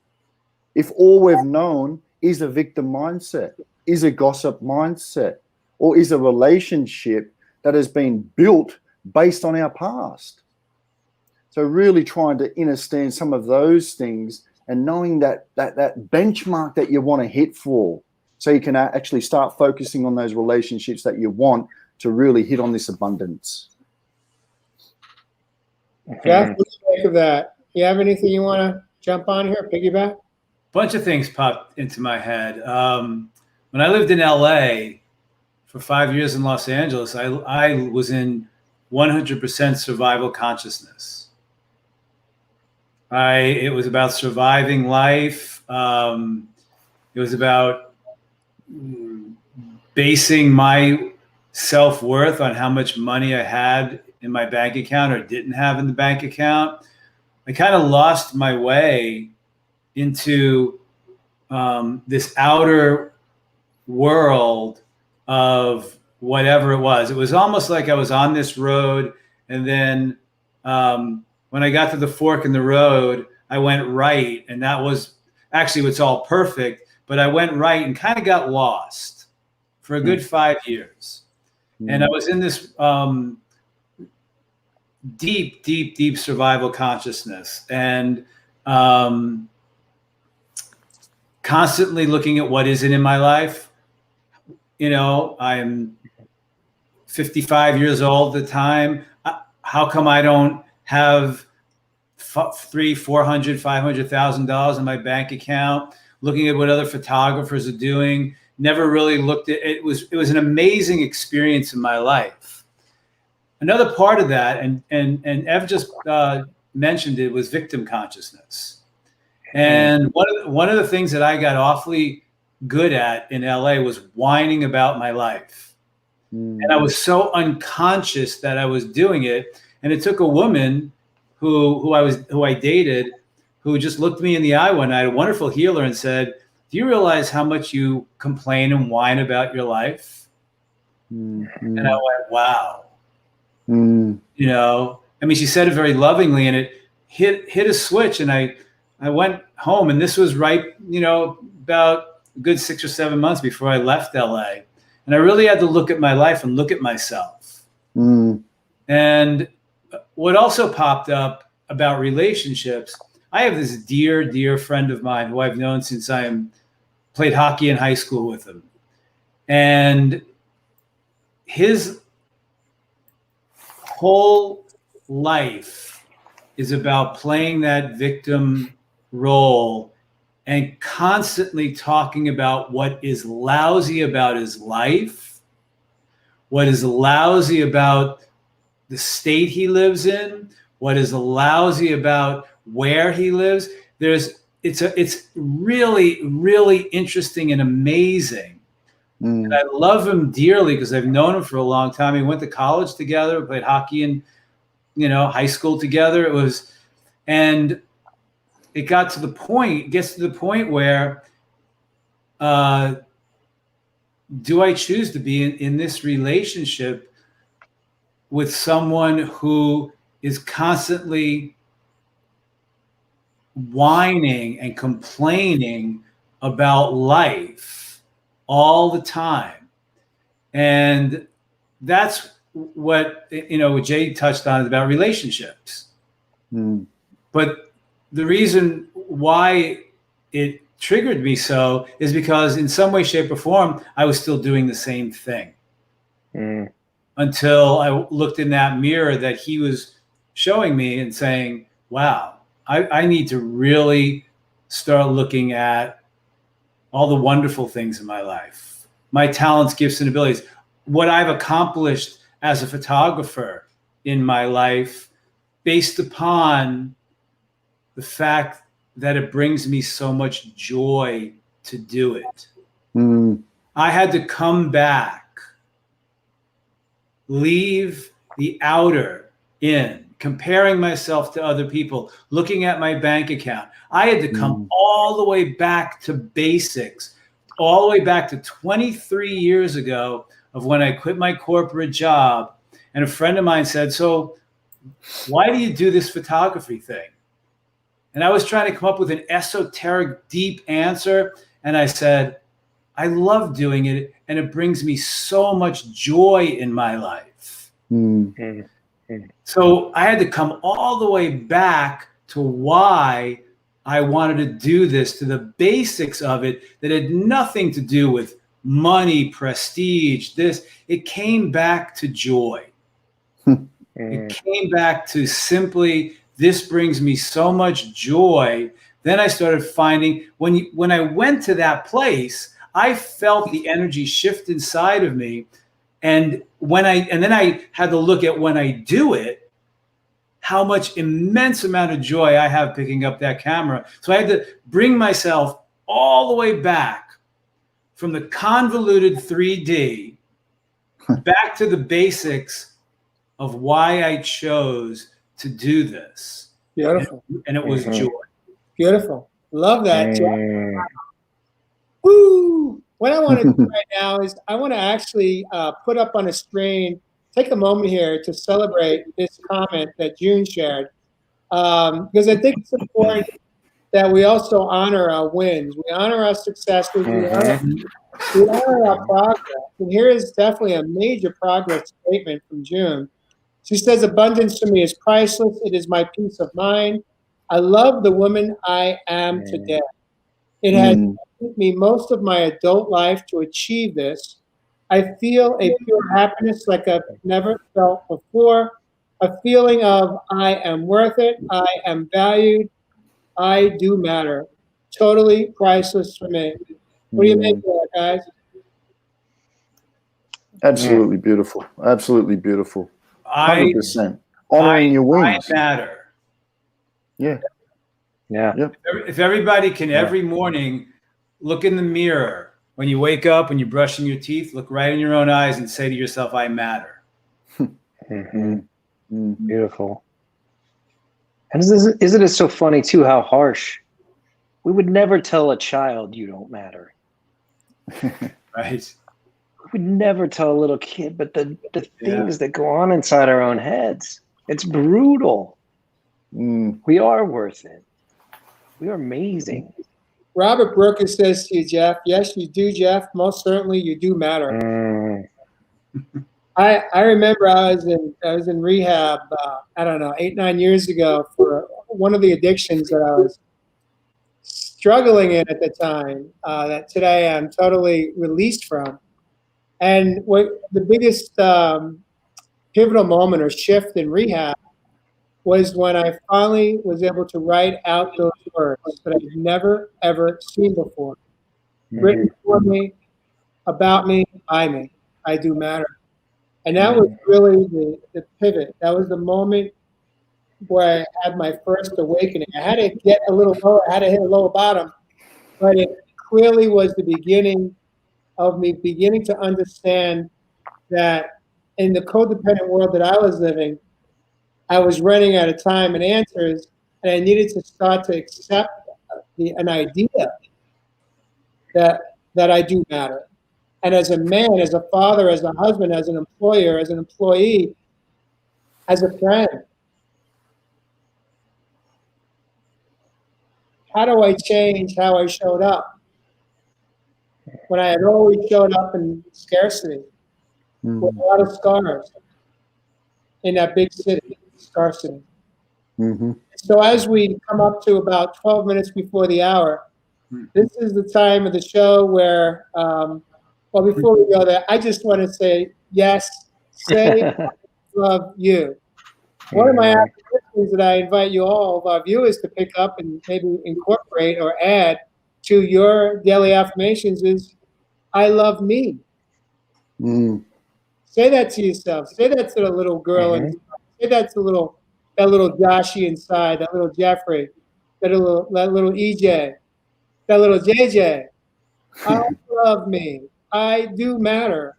[SPEAKER 2] If all we've known is a victim mindset, is a gossip mindset, or is a relationship that has been built based on our past. So really trying to understand some of those things and knowing that benchmark that you want to hit for, so you can actually start focusing on those relationships that you want to really hit on this abundance.
[SPEAKER 1] Jeff, what do you think of that? You have anything you want to jump on here, piggyback?
[SPEAKER 4] Bunch of things popped into my head. When I lived in LA for 5 years in Los Angeles, I was in 100% survival consciousness. It was about surviving life. It was about basing my self-worth on how much money I had in my bank account or didn't have in the bank account. I kind of lost my way into this outer world of whatever it was. It was almost like I was on this road, and then when I got to the fork in the road, I went right, and that was actually it's all perfect, but I went right and kind of got lost for a good 5 years. And I was in this deep survival consciousness, and constantly looking at what isn't in my life. You know, I'm 55 years old at the time. How come I don't have $300,000, $400,000, $500,000 in my bank account? Looking at what other photographers are doing. Never really looked at it. It was an amazing experience in my life. Another part of that, and Ev just mentioned it, was victim consciousness. And one of the things that I got awfully good at in LA was whining about my life. And I was so unconscious that I was doing it. And it took a woman who I dated, who just looked me in the eye one night, a wonderful healer, and said, "Do you realize how much you complain and whine about your life?" And I went, wow. You know, I mean, she said it very lovingly, and it hit a switch. And I went home, and this was right, you know, about a good 6 or 7 months before I left LA. And I really had to look at my life and look at myself. And what also popped up about relationships, I have this dear friend of mine who I've known since I played hockey in high school with him. And his whole life is about playing that victim role and constantly talking about what is lousy about his life, what is lousy about the state he lives in, what is lousy about where he lives. It's really interesting and amazing. And I love him dearly because I've known him for a long time. We went to college together, we played hockey in, you know, high school together. And it gets to the point where, do I choose to be in this relationship with someone who is constantly whining and complaining about life all the time? And that's what, you know, what Jay touched on is about relationships. But the reason why it triggered me so is because in some way, shape, or form, I was still doing the same thing. Until I looked in that mirror that he was showing me and saying, wow, I need to really start looking at all the wonderful things in my life, my talents, gifts, and abilities, what I've accomplished as a photographer in my life, based upon the fact that it brings me so much joy to do it. I had to come back, leave the outer in, comparing myself to other people, looking at my bank account. I had to come all the way back to basics, all the way back to 23 years ago of when I quit my corporate job. And a friend of mine said, "So why do you do this photography thing?" And I was trying to come up with an esoteric, deep answer. And I said, I love doing it, and it brings me so much joy in my life. So I had to come all the way back to why I wanted to do this, to the basics of it that had nothing to do with money, prestige, this. It came back to joy. It came back to simply, this brings me so much joy. Then I started finding, when I went to that place, I felt the energy shift inside of me. And then I had to look at when I do it, how much immense amount of joy I have picking up that camera. So I had to bring myself all the way back from the convoluted 3D back to the basics of why I chose to do this.
[SPEAKER 1] Beautiful.
[SPEAKER 4] And it was joy.
[SPEAKER 1] Beautiful. Love that, Jeff. Woo! What I want to do right now is I want to actually put up on a screen, take a moment here to celebrate this comment that June shared, because I think it's important that we also honor our wins. We honor our successes. We honor our progress. And here is definitely a major progress statement from June. She says, abundance to me is priceless. It is my peace of mind. I love the woman I am today. It has taken me most of my adult life to achieve this. I feel a pure happiness like I've never felt before, a feeling of I am worth it, I am valued, I do matter. Totally priceless for me. What do you make of that, guys?
[SPEAKER 2] Absolutely beautiful. Absolutely beautiful. 100%. Honoring your wins.
[SPEAKER 4] I matter.
[SPEAKER 2] Yeah.
[SPEAKER 3] Yeah.
[SPEAKER 4] If everybody can every morning look in the mirror when you wake up, when you're brushing your teeth, look right in your own eyes and say to yourself, I matter.
[SPEAKER 3] Beautiful. And isn't it so funny too how harsh? We would never tell a child you don't matter.
[SPEAKER 4] Right.
[SPEAKER 3] We would never tell a little kid, but the things that go on inside our own heads, it's brutal. We are worth it. We are amazing.
[SPEAKER 1] Robert Brooker says to you, Jeff, yes, you do, Jeff. Most certainly you do matter. I remember I was in rehab, I don't know, 8-9 years ago for one of the addictions that I was struggling in at the time, that today I'm totally released from. And what the biggest pivotal moment or shift in rehab was when I finally was able to write out those words that I've never, ever seen before. Written for me, about me, by me. I do matter. And that was really the pivot. That was the moment where I had my first awakening. I had to get a little lower. I had to hit a lower bottom. But it clearly was the beginning of me beginning to understand that in the codependent world that I was living, I was running out of time and answers, and I needed to start to accept an idea that I do matter. And as a man, as a father, as a husband, as an employer, as an employee, as a friend, how do I change how I showed up when I had always showed up in scarcity with a lot of scars in that big city, scarcity? So as we come up to about 12 minutes before the hour, this is the time of the show where, well, before we go there, I just want to say, yes, say love you. One of my affirmations that I invite you all of our viewers to pick up and maybe incorporate or add to your daily affirmations is, I love me. Say that to yourself. Say that to the little girl inside. Say that to that little Joshy inside, that little Jeffrey, that little EJ, that little JJ. I love me. I do matter.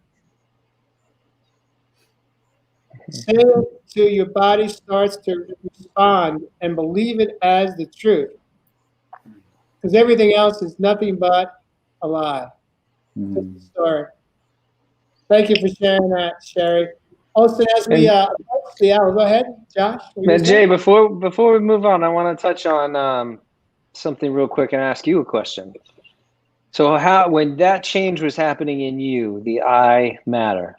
[SPEAKER 1] Say it till your body starts to respond and believe it as the truth. Because everything else is nothing but a lie. Just a story. Thank you for sharing that, Sherry. Also, as we approach the hour, go ahead, Josh.
[SPEAKER 3] Jay, before we move on, I want to touch on something real quick and ask you a question. So when that change was happening in you, the I matter,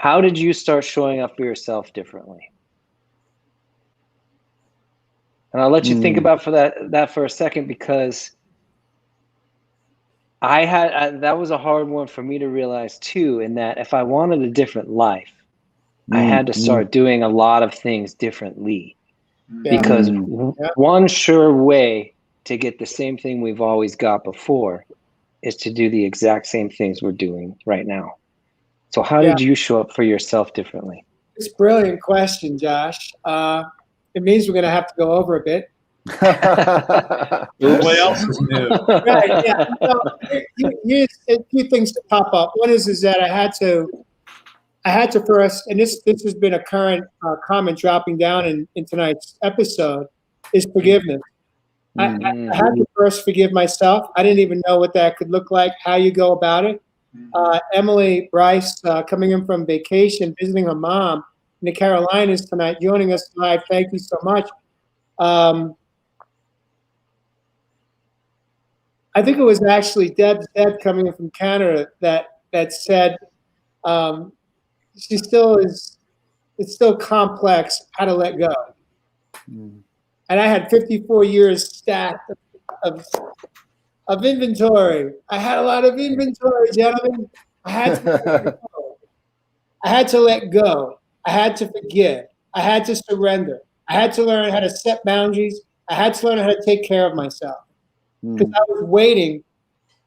[SPEAKER 3] How did you start showing up for yourself differently? And I'll let you think about that for a second, because that was a hard one for me to realize too, in that if I wanted a different life, I had to start doing a lot of things differently. Because one sure way to get the same thing we've always got before is to do the exact same things we're doing right now. So how did you show up for yourself differently?
[SPEAKER 1] It's a brilliant question, Josh. It means we're going to have to go over a bit.
[SPEAKER 4] What else is new?
[SPEAKER 1] Right, yeah. So, here's a few things to pop up. One is that I had to first, and this has been a current comment dropping down in tonight's episode, is forgiveness. I had to first forgive myself. I didn't even know what that could look like, how you go about it. Emily Bryce, coming in from vacation, visiting her mom in the Carolinas tonight, joining us live. Thank you so much. I think it was actually Deb's dad coming in from Canada that said it's still complex how to let go. And I had 54 years stacked of inventory. I had a lot of inventory, gentlemen. I had to let go. I had to forgive. I had to surrender. I had to learn how to set boundaries. I had to learn how to take care of myself. Because I was waiting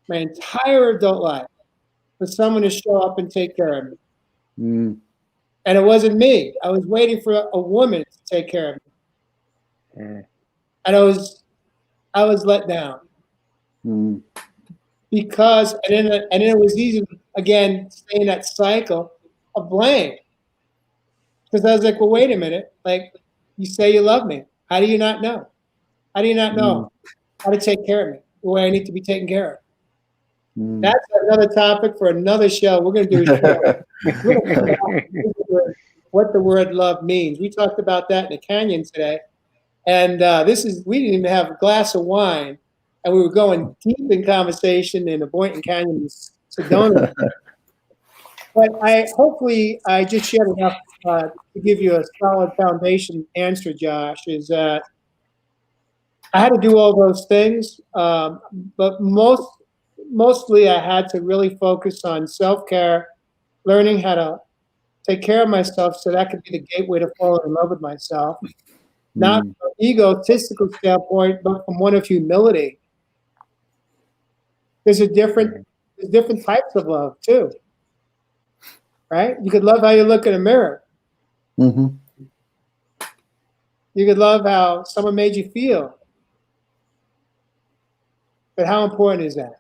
[SPEAKER 1] my entire adult life for someone to show up and take care of me. And it wasn't me. I was waiting for a woman to take care of me. And I was let down. Because, and then it was easy to, again, stay in that cycle of blame. Because I was like, well, wait a minute. Like, you say you love me. How do you not know? How do you not know how to take care of me the way I need to be taken care of? That's another topic for another show. We're going to do a show. What the word love means. We talked about that in the canyon today. And we didn't even have a glass of wine. And we were going deep in conversation in the Boynton Canyon, Sedona. But hopefully I just shared enough to give you a solid foundation answer, Josh, is that I had to do all those things, but mostly I had to really focus on self-care, learning how to take care of myself so that could be the gateway to fall in love with myself. Not from an egotistical standpoint, but from one of humility. There's different types of love too, right? You could love how you look in a mirror. You could love how someone made you feel. But how important is that?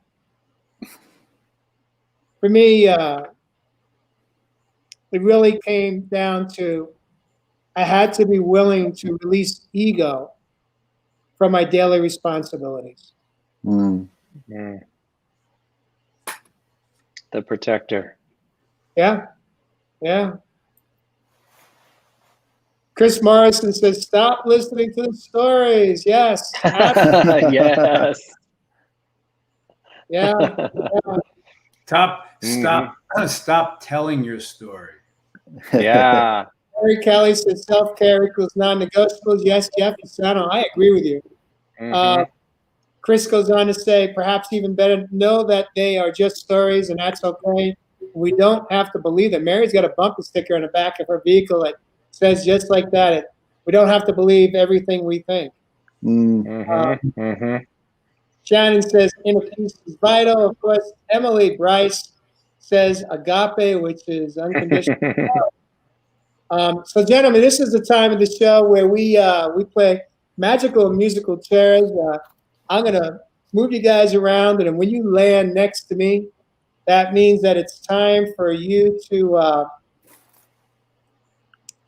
[SPEAKER 1] For me, it really came down to I had to be willing to release ego from my daily responsibilities.
[SPEAKER 3] The protector.
[SPEAKER 1] Yeah. Chris Morrison says, stop listening to the stories. Yes.
[SPEAKER 3] Yes.
[SPEAKER 1] Yeah.
[SPEAKER 4] Stop telling your story.
[SPEAKER 3] Yeah.
[SPEAKER 1] Mary Kelly says self-care equals non-negotiables. Yes, Jeff Pisano, I agree with you. Chris goes on to say, perhaps even better, know that they are just stories and that's okay. We don't have to believe them. Mary's got a bumper sticker on the back of her vehicle that says just like that. We don't have to believe everything we think. Shannon says inner peace is vital. Of course, Emily Bryce says agape, which is unconditional love. So, gentlemen, this is the time of the show where we play magical musical chairs. I'm going to move you guys around, and when you land next to me, that means that it's time for you to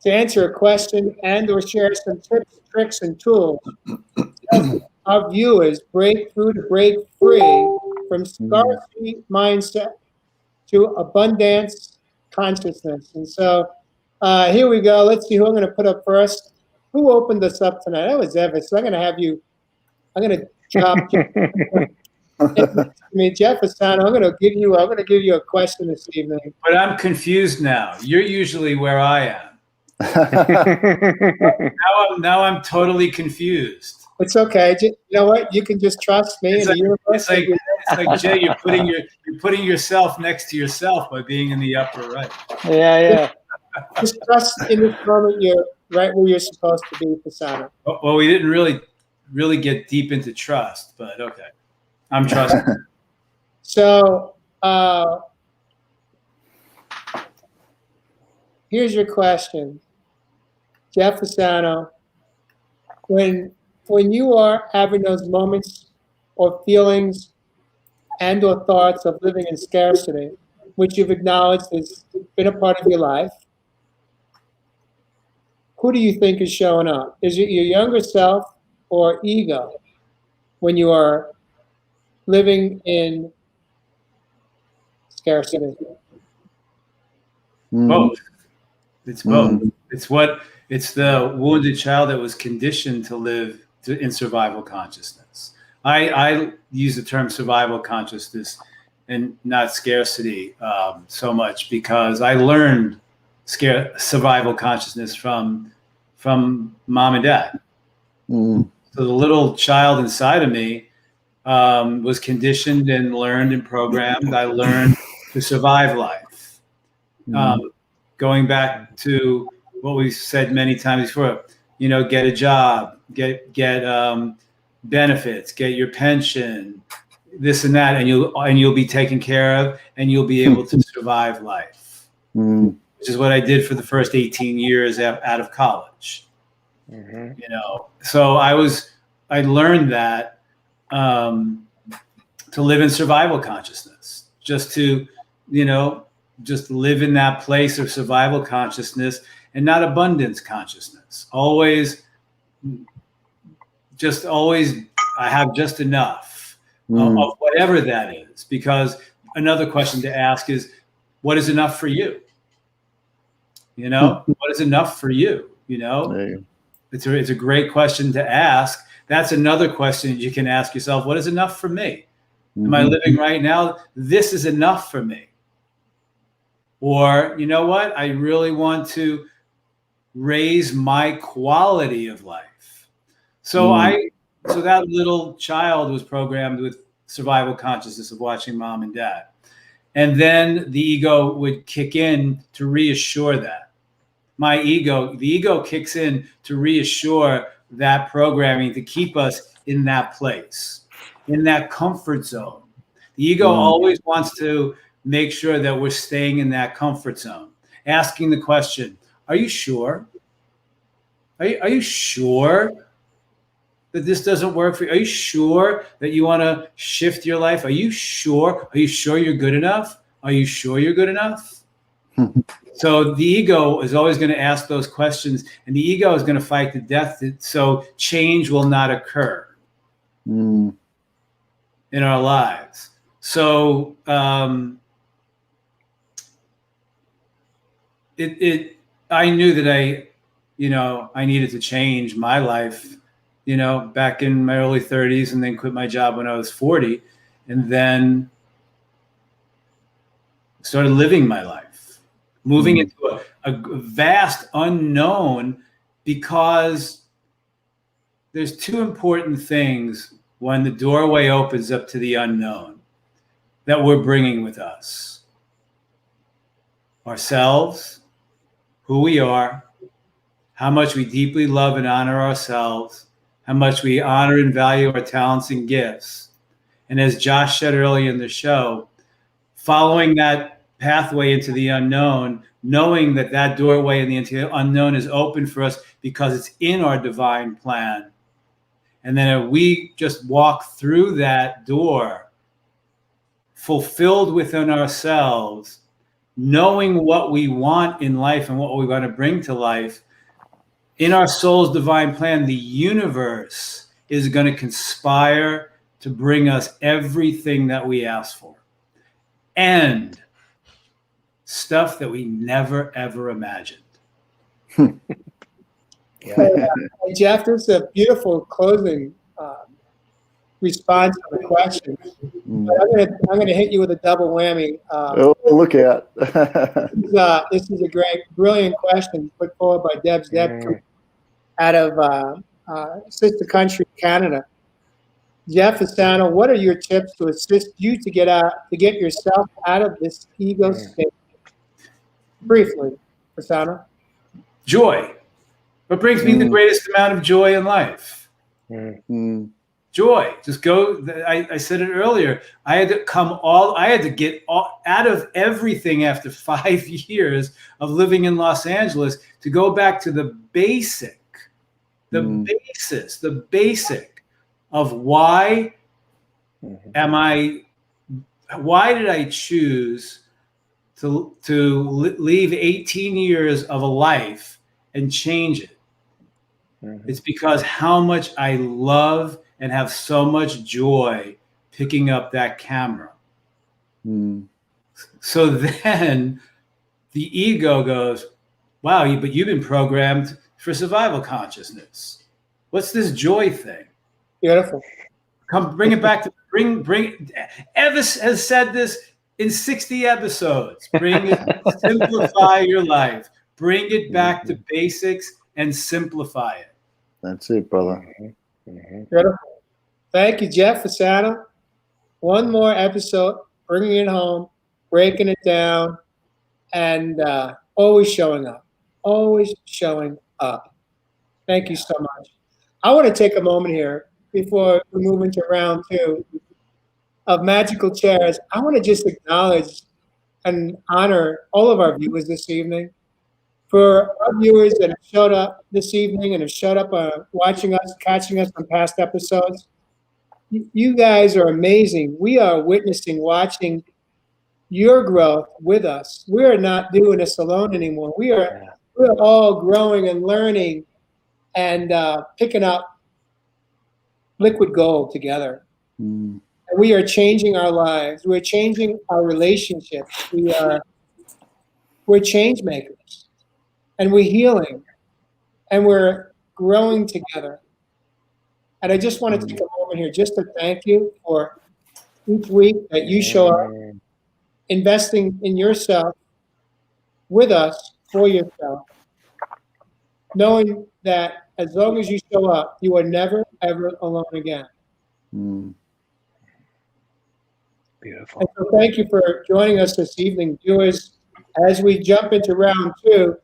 [SPEAKER 1] answer a question and or share some tips, tricks, and tools. Our viewers break through to break free from scarcity mindset to abundance consciousness. And so here we go. Let's see who I'm going to put up first. Who opened us up tonight? That was Evan. So I'm going to drop you. I mean, Jeff Asano, I'm going to give you a question this evening.
[SPEAKER 4] But I'm confused now. You're usually where I am. Now I'm totally confused.
[SPEAKER 1] It's okay. You know what? You can just trust me.
[SPEAKER 4] It's like Jay, you're putting yourself next to yourself by being in the upper right.
[SPEAKER 3] Yeah.
[SPEAKER 1] Just trust in this moment. You're right where you're supposed to be, Asano.
[SPEAKER 4] Well, we didn't really get deep into trust, but okay. I'm trusting.
[SPEAKER 1] So here's your question, Jeff Asano. When you are having those moments or feelings and or thoughts of living in scarcity, which you've acknowledged has been a part of your life, who do you think is showing up? Is it your younger self or ego when you are living in scarcity?
[SPEAKER 4] Both. It's both. It's the wounded child that was conditioned to live in survival consciousness. I use the term survival consciousness and not scarcity so much because I learned survival consciousness from mom and dad. So the little child inside of me was conditioned and learned and programmed. I learned to survive life. Going back to what we've said many times before, get a job, get benefits, get your pension, this and that, and you'll be taken care of, and you'll be able to survive life, which is what I did for the first 18 years out of college. So I learned that to live in survival consciousness, just to just live in that place of survival consciousness and not abundance consciousness. Always, I have just enough of whatever that is. Because another question to ask is, what is enough for you? What is enough for you? It's a great question to ask. That's another question you can ask yourself. What is enough for me? Am I living right now? This is enough for me. Or, you know what? I really want to raise my quality of life. So that little child was programmed with survival consciousness of watching mom and dad. And then the ego would kick in to reassure that. The ego kicks in to reassure that programming to keep us in that place, in that comfort zone. The ego always wants to make sure that we're staying in that comfort zone, asking the question, are you sure? Are you sure that this doesn't work for you? Are you sure that you want to shift your life? Are you sure? Are you sure you're good enough? Are you sure you're good enough? So the ego is always going to ask those questions, and the ego is going to fight to death so change will not occur in our lives. So I knew that I needed to change my life, back in my early 30s, and then quit my job when I was 40, and then started living my life, moving into a vast unknown, because there's two important things when the doorway opens up to the unknown that we're bringing with us: ourselves, who we are, how much we deeply love and honor ourselves, how much we honor and value our talents and gifts. And as Josh said earlier in the show, following that pathway into the unknown, knowing that that doorway into the unknown is open for us because it's in our divine plan. And then if we just walk through that door, fulfilled within ourselves, knowing what we want in life and what we want to bring to life, in our soul's divine plan, the universe is going to conspire to bring us everything that we ask for, and stuff that we never, ever imagined.
[SPEAKER 1] Jeff, this is a beautiful closing respond to the questions. But I'm gonna hit you with a double whammy.
[SPEAKER 2] Look out.
[SPEAKER 1] This is a great, brilliant question put forward by Deb's out of sister country, Canada. Jeff Fasano, what are your tips to assist you to get yourself out of this ego state? Briefly, Fasano.
[SPEAKER 4] Joy. What brings me the greatest amount of joy in life? Joy. Just go. I said it earlier. I had to get out of everything after 5 years of living in Los Angeles to go back to the basic, the basic of why did I choose to leave 18 years of a life and change it? It's because how much I love and have so much joy picking up that camera. So then the ego goes, wow, but you've been programmed for survival consciousness. What's this joy thing?
[SPEAKER 1] Beautiful.
[SPEAKER 4] Come bring it back to bring. Evis has said this in 60 episodes. Simplify your life. Bring it back to basics and simplify it.
[SPEAKER 2] That's it, brother.
[SPEAKER 1] Beautiful. Thank you, Jeff Fasano. One more episode, bringing it home, breaking it down, and always showing up. Always showing up. Thank you so much. I want to take a moment here before we move into round 2 of Magical Chairs. I want to just acknowledge and honor all of our viewers this evening. For our viewers that have showed up this evening and have showed up watching us, catching us on past episodes, you guys are amazing. We are watching your growth with us. We are not doing this alone anymore. We're all growing and learning and picking up liquid gold together. And we are changing our lives. We're changing our relationships. We're change makers. And we're healing, and we're growing together. And I just want to take a moment here just to thank you for each week that you show up, investing in yourself, with us, for yourself, knowing that as long as you show up, you are never, ever alone again.
[SPEAKER 3] Beautiful.
[SPEAKER 1] And so thank you for joining us this evening, viewers. As we jump into round 2,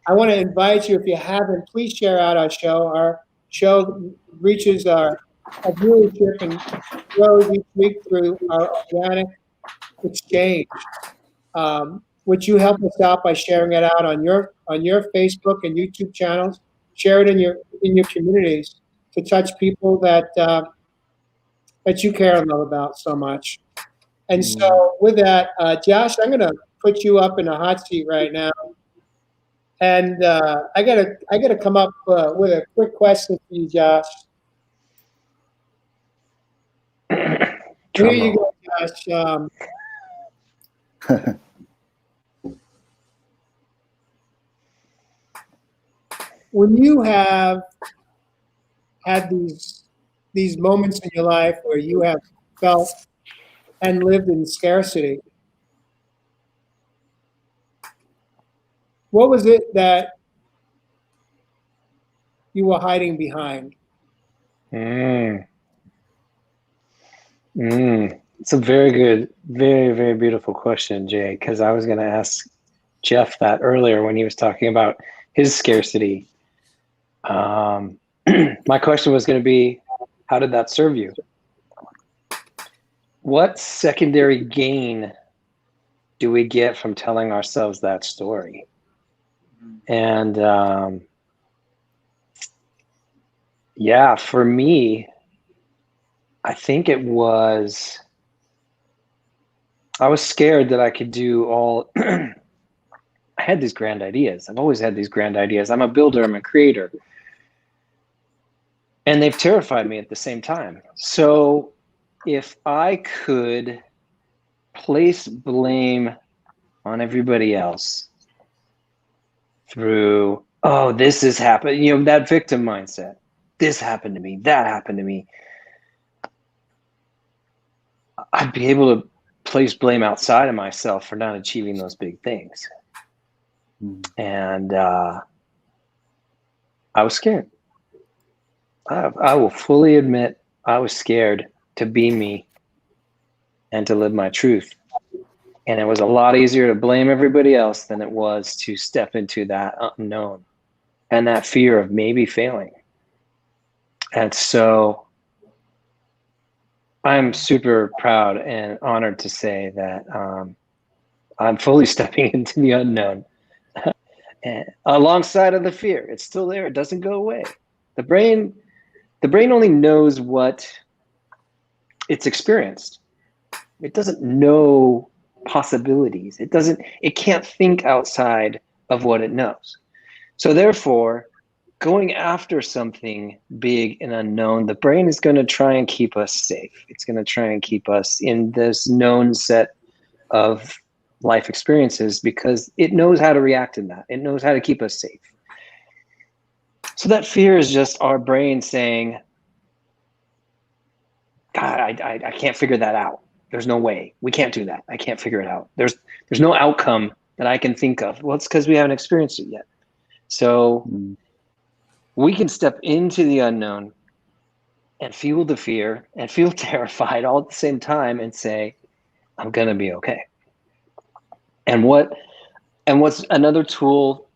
[SPEAKER 1] I want to invite you, if you haven't, please share out our show. Our show reaches our viewership and grows each week through our organic exchange, which you help us out by sharing it out on your Facebook and YouTube channels. Share it in your communities to touch people that you care and love about so much. And so with that, Josh, I'm going to put you up in a hot seat right now. And I gotta come up with a quick question for you, Josh. Here you go, Josh. When you have had these moments in your life where you have felt and lived in scarcity, what was it that you were hiding behind?
[SPEAKER 3] It's a very good, very, very beautiful question, Jay, because I was going to ask Jeff that earlier when he was talking about his scarcity. My question was going to be, how did that serve you? What secondary gain do we get from telling ourselves that story? And yeah, for me, I think I was scared that I could do all, I had these grand ideas. I've always had these grand ideas. I'm a builder, I'm a creator. And they've terrified me at the same time. So if I could place blame on everybody else through, oh, this has happened, that victim mindset. This happened to me, that happened to me. I'd be able to place blame outside of myself for not achieving those big things. And I was scared. I will fully admit I was scared to be me and to live my truth. And it was a lot easier to blame everybody else than it was to step into that unknown and that fear of maybe failing. And so I'm super proud and honored to say that I'm fully stepping into the unknown and alongside of the fear. It's still there. It doesn't go away. The brain only knows what it's experienced. It doesn't know possibilities. It can't think outside of what it knows. So therefore, going after something big and unknown, the brain is going to try and keep us safe. It's going to try and keep us in this known set of life experiences because it knows how to react in that. It knows how to keep us safe. So that fear is just our brain saying, God, I can't figure that out. There's no way. We can't do that. I can't figure it out. There's no outcome that I can think of. Well, it's because we haven't experienced it yet. So we can step into the unknown and feel the fear and feel terrified all at the same time and say, I'm going to be okay. And what's another tool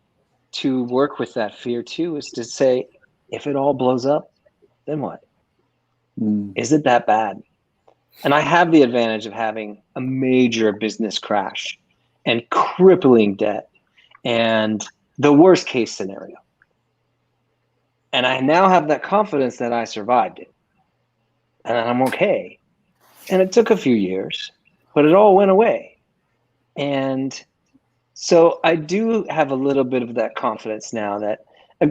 [SPEAKER 3] to work with that fear too is to say, if it all blows up, then what? Is it that bad? And I have the advantage of having a major business crash and crippling debt and the worst case scenario. And I now have that confidence that I survived it and I'm okay. And it took a few years, but it all went away. And so I do have a little bit of that confidence now that,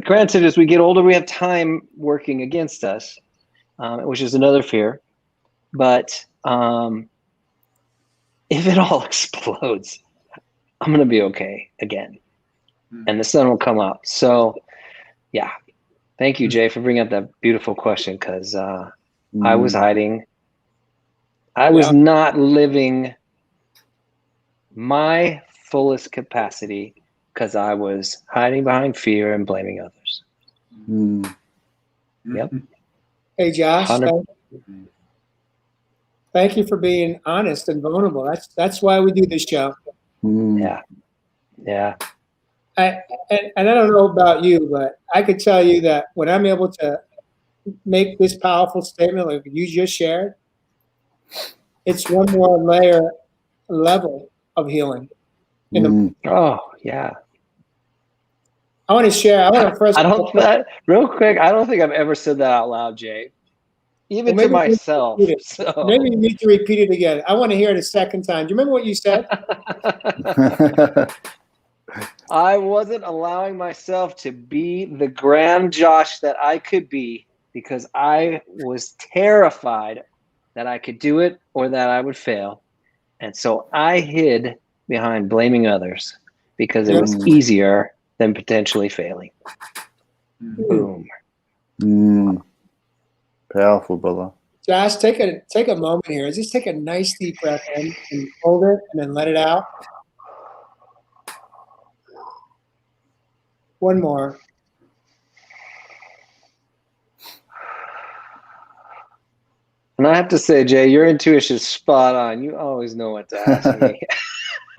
[SPEAKER 3] granted, as we get older, we have time working against us, which is another fear. But if it all explodes, I'm going to be okay again. And the sun will come up. So, yeah. Thank you, Jay, for bringing up that beautiful question, because I was hiding. I was not living my fullest capacity because I was hiding behind fear and blaming others. Yep.
[SPEAKER 1] Hey, Josh. Thank you for being honest and vulnerable. That's why we do this show.
[SPEAKER 3] Yeah. Yeah.
[SPEAKER 1] And I don't know about you, but I could tell you that when I'm able to make this powerful statement like you just shared, it's one more level of healing.
[SPEAKER 3] Oh, yeah.
[SPEAKER 1] I want to share.
[SPEAKER 3] Real quick, I don't think I've ever said that out loud, Jay. Even to myself. So.
[SPEAKER 1] Maybe you need to repeat it again. I want to hear it a second time. Do you remember what you said?
[SPEAKER 3] I wasn't allowing myself to be the grand Josh that I could be because I was terrified that I could do it or that I would fail. And so I hid behind blaming others because it was easier than potentially failing. Boom.
[SPEAKER 2] Powerful, brother.
[SPEAKER 1] Josh, take a moment here. Just take a nice deep breath in and hold it and then let it out. One more.
[SPEAKER 3] And I have to say, Jay, your intuition is spot on. You always know what to ask me.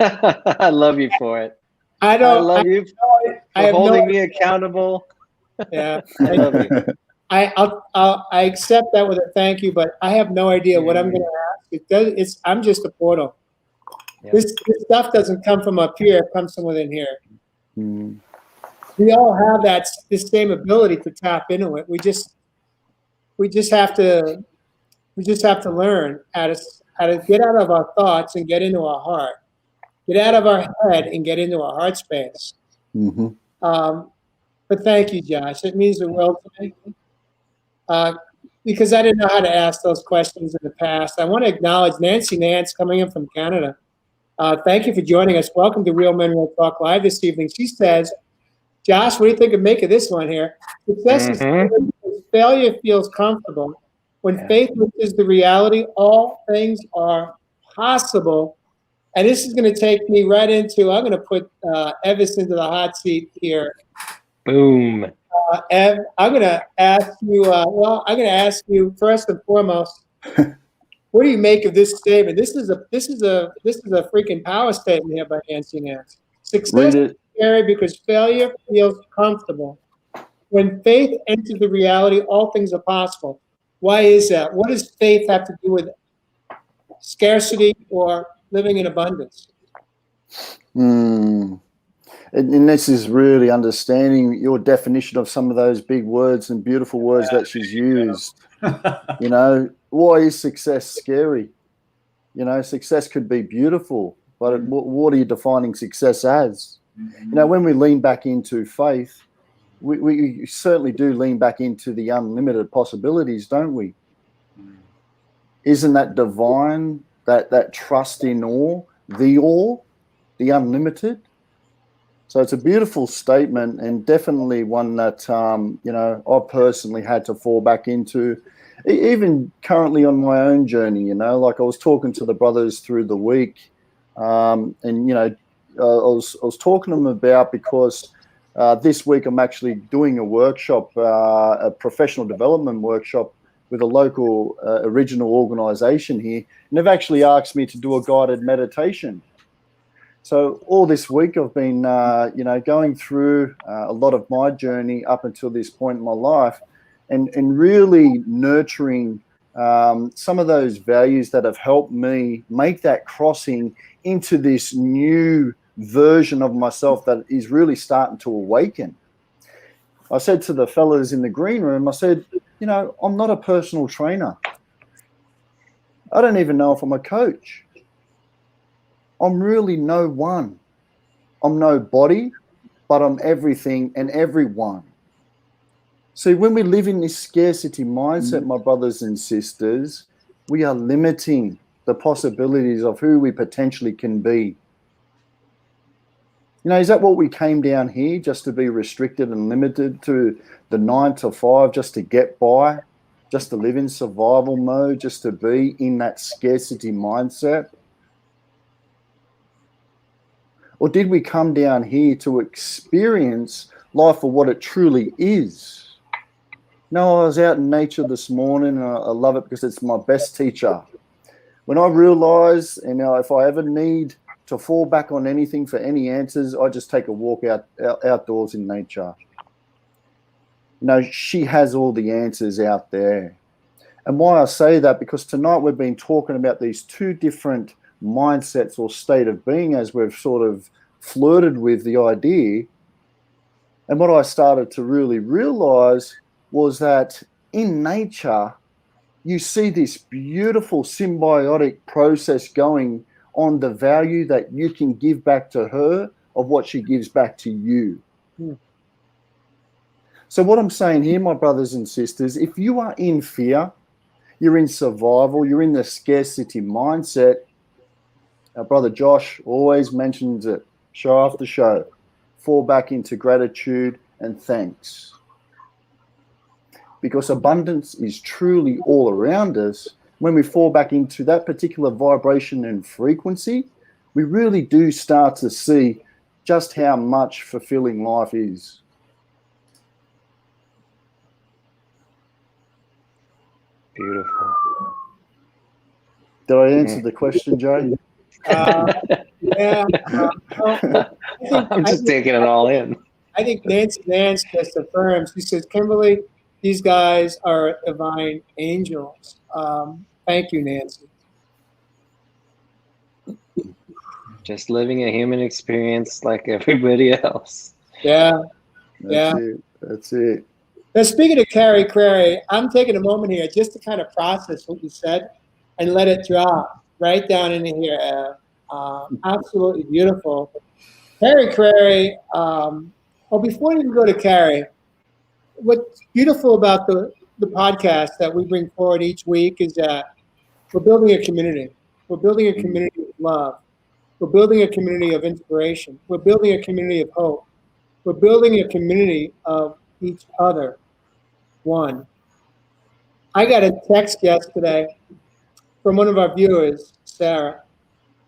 [SPEAKER 3] I love you for it. I love you for holding me accountable.
[SPEAKER 1] Yeah.
[SPEAKER 3] I love you.
[SPEAKER 1] I accept that with a thank you, but I have no idea what I'm going to ask. I'm just a portal. Yeah. This stuff doesn't come from up here; it comes from within here. We all have this same ability to tap into it. We just have to learn how to get out of our thoughts and get into our heart. Get out of our head and get into our heart space. But thank you, Josh. It means the world to me. Because I didn't know how to ask those questions in the past. I want to acknowledge Nancy Nance coming in from Canada. Thank you for joining us. Welcome to Real Men Real Talk Live this evening. She says, Josh, what do you think of this one here? Success is failure feels comfortable, When faith is the reality, all things are possible. And this is going to take me right into, I'm going to put Evis into the hot seat here.
[SPEAKER 3] Boom.
[SPEAKER 1] Ev, I'm going to ask you, I'm going to ask you first and foremost, what do you make of this statement? This is a freaking power statement here by Nancy Nance. Success is scary because failure feels comfortable. When faith enters the reality, all things are possible. Why is that? What does faith have to do with scarcity or living in abundance?
[SPEAKER 2] And this is really understanding your definition of some of those big words and beautiful words that she's used. You know, why is success scary? You know, success could be beautiful, but what are you defining success as? You know, when we lean back into faith, we certainly do lean back into the unlimited possibilities, don't we? Isn't that divine, that trust in all, the unlimited? So it's a beautiful statement, and definitely one that, you know, I personally had to fall back into, even currently on my own journey. You know, like I was talking to the brothers through the week, and, you know, I was talking to them about, because this week I'm actually doing a workshop, a professional development workshop with a local original organization here, and they've actually asked me to do a guided meditation. So all this week I've been, you know, going through a lot of my journey up until this point in my life, and really nurturing some of those values that have helped me make that crossing into this new version of myself that is really starting to awaken. I said to the fellas in the green room, I said, you know, I'm not a personal trainer. I don't even know if I'm a coach. I'm really no one. I'm nobody, but I'm everything and everyone. See, when we live in this scarcity mindset, my brothers and sisters, we are limiting the possibilities of who we potentially can be. You know, is that what we came down here, just to be restricted and limited to the 9 to 5, just to get by, just to live in survival mode, just to be in that scarcity mindset? Or did we come down here to experience life for what it truly is? No, I was out in nature this morning, and I love it because it's my best teacher. When I realize, you know, if I ever need to fall back on anything for any answers, I just take a walk outdoors in nature. You know, she has all the answers out there. And why I say that, because tonight we've been talking about these two different mindsets or state of being, as we've sort of flirted with the idea. And what I started to really realize was that in nature, you see this beautiful symbiotic process going on, the value that you can give back to her of what she gives back to you. So what I'm saying here, my brothers and sisters, if you are in fear, you're in survival, you're in the scarcity mindset, our brother Josh always mentions it, show after show, fall back into gratitude and thanks. Because abundance is truly all around us. When we fall back into that particular vibration and frequency, we really do start to see just how much fulfilling life is.
[SPEAKER 3] Beautiful.
[SPEAKER 2] Did I answer the question, Joe?
[SPEAKER 1] Yeah.
[SPEAKER 3] I'm just taking it all in.
[SPEAKER 1] I think Nancy Nance just affirms. She says, Kimberly, these guys are divine angels. Thank you, Nancy.
[SPEAKER 3] Just living a human experience like everybody else.
[SPEAKER 1] Yeah.
[SPEAKER 2] That's it.
[SPEAKER 1] Now, speaking of Carrie Crary, I'm taking a moment here just to kind of process what you said and let it drop right down into here. Absolutely beautiful. Carrie Crary, before you go to Carrie, what's beautiful about the podcast that we bring forward each week is that we're building a community. We're building a community of love. We're building a community of inspiration. We're building a community of hope. We're building a community of each other. One. I got a text yesterday from one of our viewers, Sarah,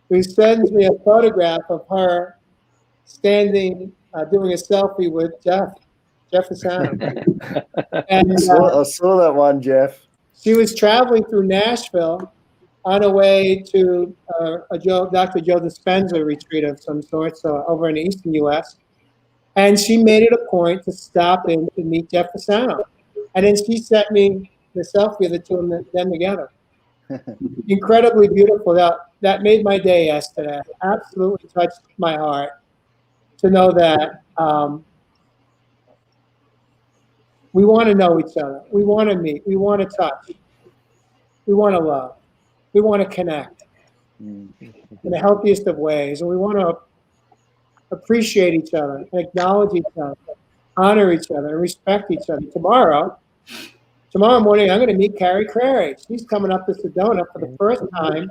[SPEAKER 1] who sends me a photograph of her standing, doing a selfie with Jeff Asano. And
[SPEAKER 2] I saw that one, Jeff.
[SPEAKER 1] she was traveling through Nashville on her way to a Dr. Joe Dispenza retreat of some sort, so over in the eastern U.S. And she made it a point to stop in to meet Jeff Asano. And then she sent me the selfie of the two of them together. Incredibly beautiful. That made my day yesterday. Absolutely touched my heart to know that we want to know each other. We want to meet. We want to touch. We want to love. We want to connect in the healthiest of ways. And we want to appreciate each other and acknowledge each other, honor each other, and respect each other. Tomorrow morning, I'm going to meet Carrie Crary. She's coming up to Sedona for the first time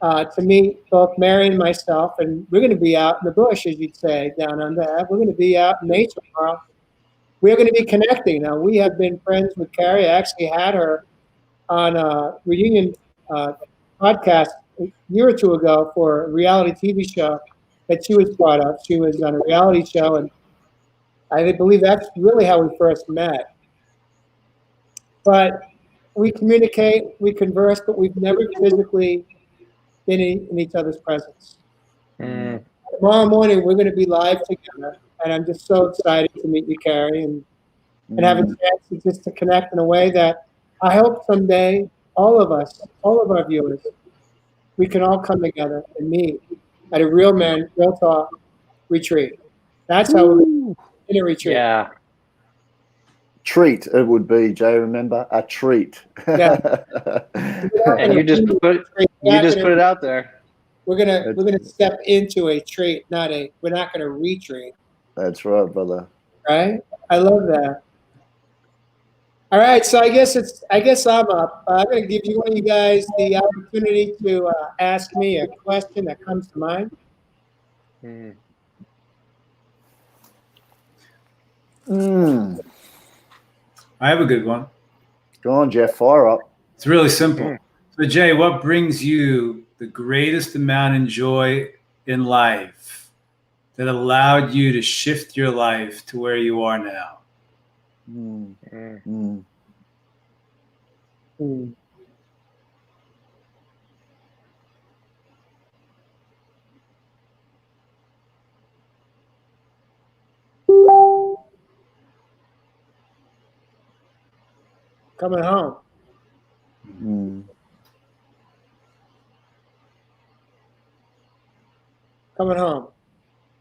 [SPEAKER 1] to meet both Mary and myself. And we're going to be out in the bush, as you'd say, down under. We're going to be out in nature tomorrow. We're going to be connecting. Now, we have been friends with Carrie. I actually had her on a reunion podcast a year or two ago for a reality TV show that she was part of. She was on a reality show, and I believe that's really how we first met. But we communicate, we converse, but we've never physically been in each other's presence. Tomorrow morning, we're going to be live together, and I'm just so excited to meet you, Carrie, and have a chance to connect in a way that I hope someday all of us, all of our viewers, we can all come together and meet at a Real Men, Real Talk retreat. That's how we're in a retreat.
[SPEAKER 3] Yeah.
[SPEAKER 2] Treat it would be, Jay. Remember, a treat.
[SPEAKER 1] Yeah.
[SPEAKER 3] And you just put it out there.
[SPEAKER 1] We're gonna step into a treat, we're not gonna retreat.
[SPEAKER 2] That's right, brother.
[SPEAKER 1] Right? I love that. All right, so I guess I'm up. I'm gonna give you one of you guys the opportunity to ask me a question that comes to mind.
[SPEAKER 4] I have a good one.
[SPEAKER 2] Go on, Jeff. Fire up.
[SPEAKER 4] It's really simple. So, Jay, what brings you the greatest amount of joy in life that allowed you to shift your life to where you are now?
[SPEAKER 1] Coming home.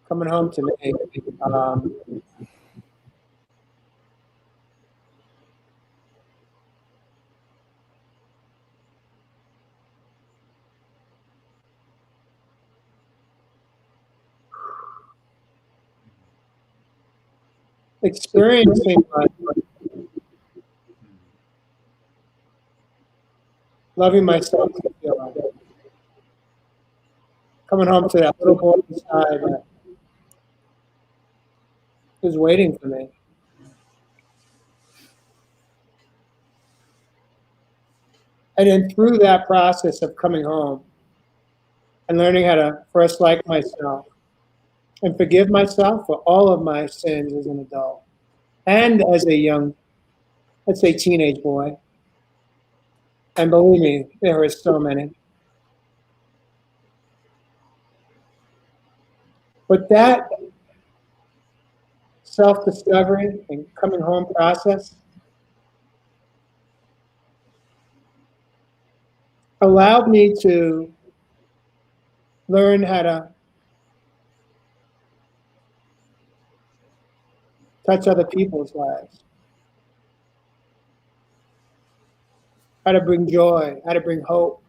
[SPEAKER 1] Coming home to me. Experiencing loving myself to feel like it. Coming home to that little boy inside that is waiting for me. And then through that process of coming home and learning how to first like myself and forgive myself for all of my sins as an adult and as a young, let's say, teenage boy. And believe me, there are so many. But that self-discovery and coming home process allowed me to learn how to touch other people's lives, how to bring joy, how to bring hope,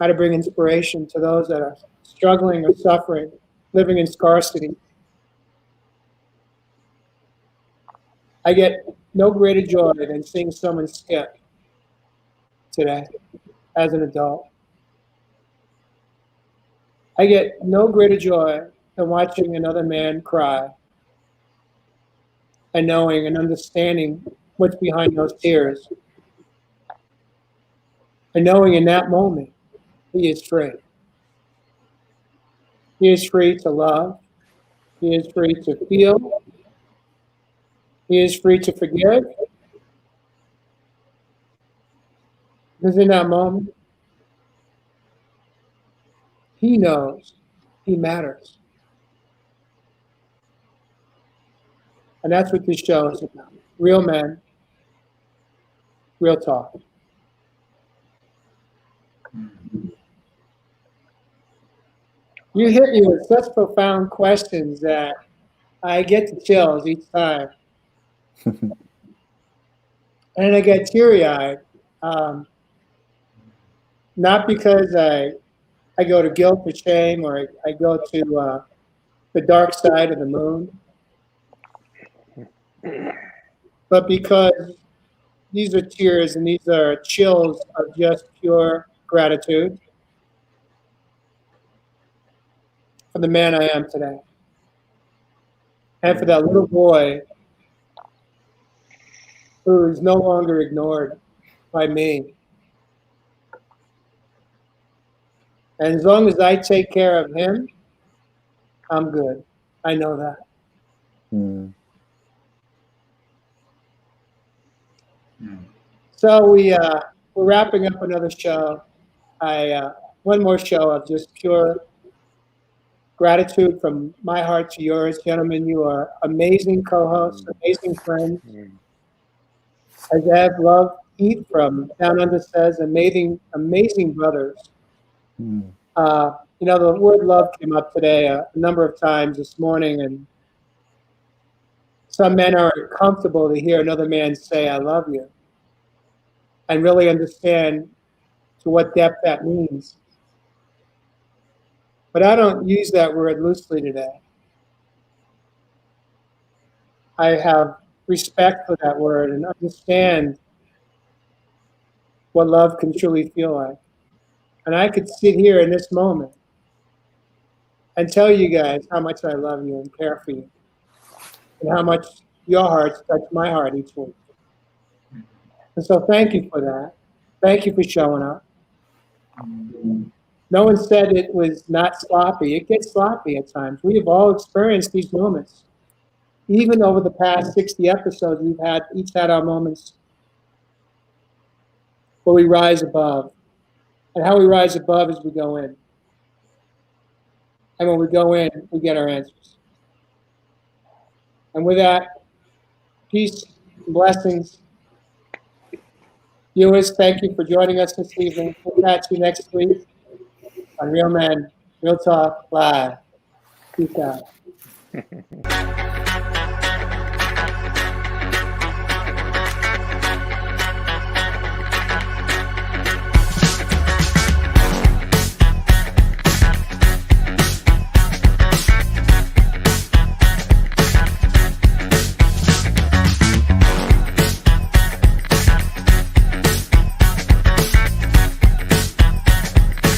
[SPEAKER 1] how to bring inspiration to those that are struggling or suffering, living in scarcity. I get no greater joy than seeing someone skip today as an adult. I get no greater joy than watching another man cry and knowing and understanding what's behind those tears. And knowing in that moment, he is free. He is free to love. He is free to feel. He is free to forgive. Because in that moment, he knows he matters. And that's what this show is about. Real men, real talk. You hit me with such profound questions that I get the chills each time. And I get teary-eyed. Not because I go to guilt or shame, or I go to the dark side of the moon, but because these are tears and these are chills of just pure gratitude for the man I am today, and for that little boy who is no longer ignored by me. And as long as I take care of him, I'm good. I know that.
[SPEAKER 2] Mm.
[SPEAKER 1] So we're wrapping up another show. One more show of just pure gratitude from my heart to yours. Gentlemen, you are amazing co-hosts, amazing friends. As Ev Love Heat from Down Under says, amazing brothers.
[SPEAKER 2] Mm.
[SPEAKER 1] The word love came up today a number of times this morning, and some men are comfortable to hear another man say, I love you, and really understand to what depth that means. But I don't use that word loosely today. I have respect for that word and understand what love can truly feel like. And I could sit here in this moment and tell you guys how much I love you and care for you, and how much your hearts touch my heart each week. And so thank you for that. Thank you for showing up. No one said it was not sloppy. It gets sloppy at times. We have all experienced these moments. Even over the past 60 episodes, we've each had our moments where we rise above. And how we rise above is we go in. And when we go in, we get our answers. And with that, peace and blessings. Viewers, thank you for joining us this evening. We'll catch you next week on Real Men, Real Talk Live. Peace out.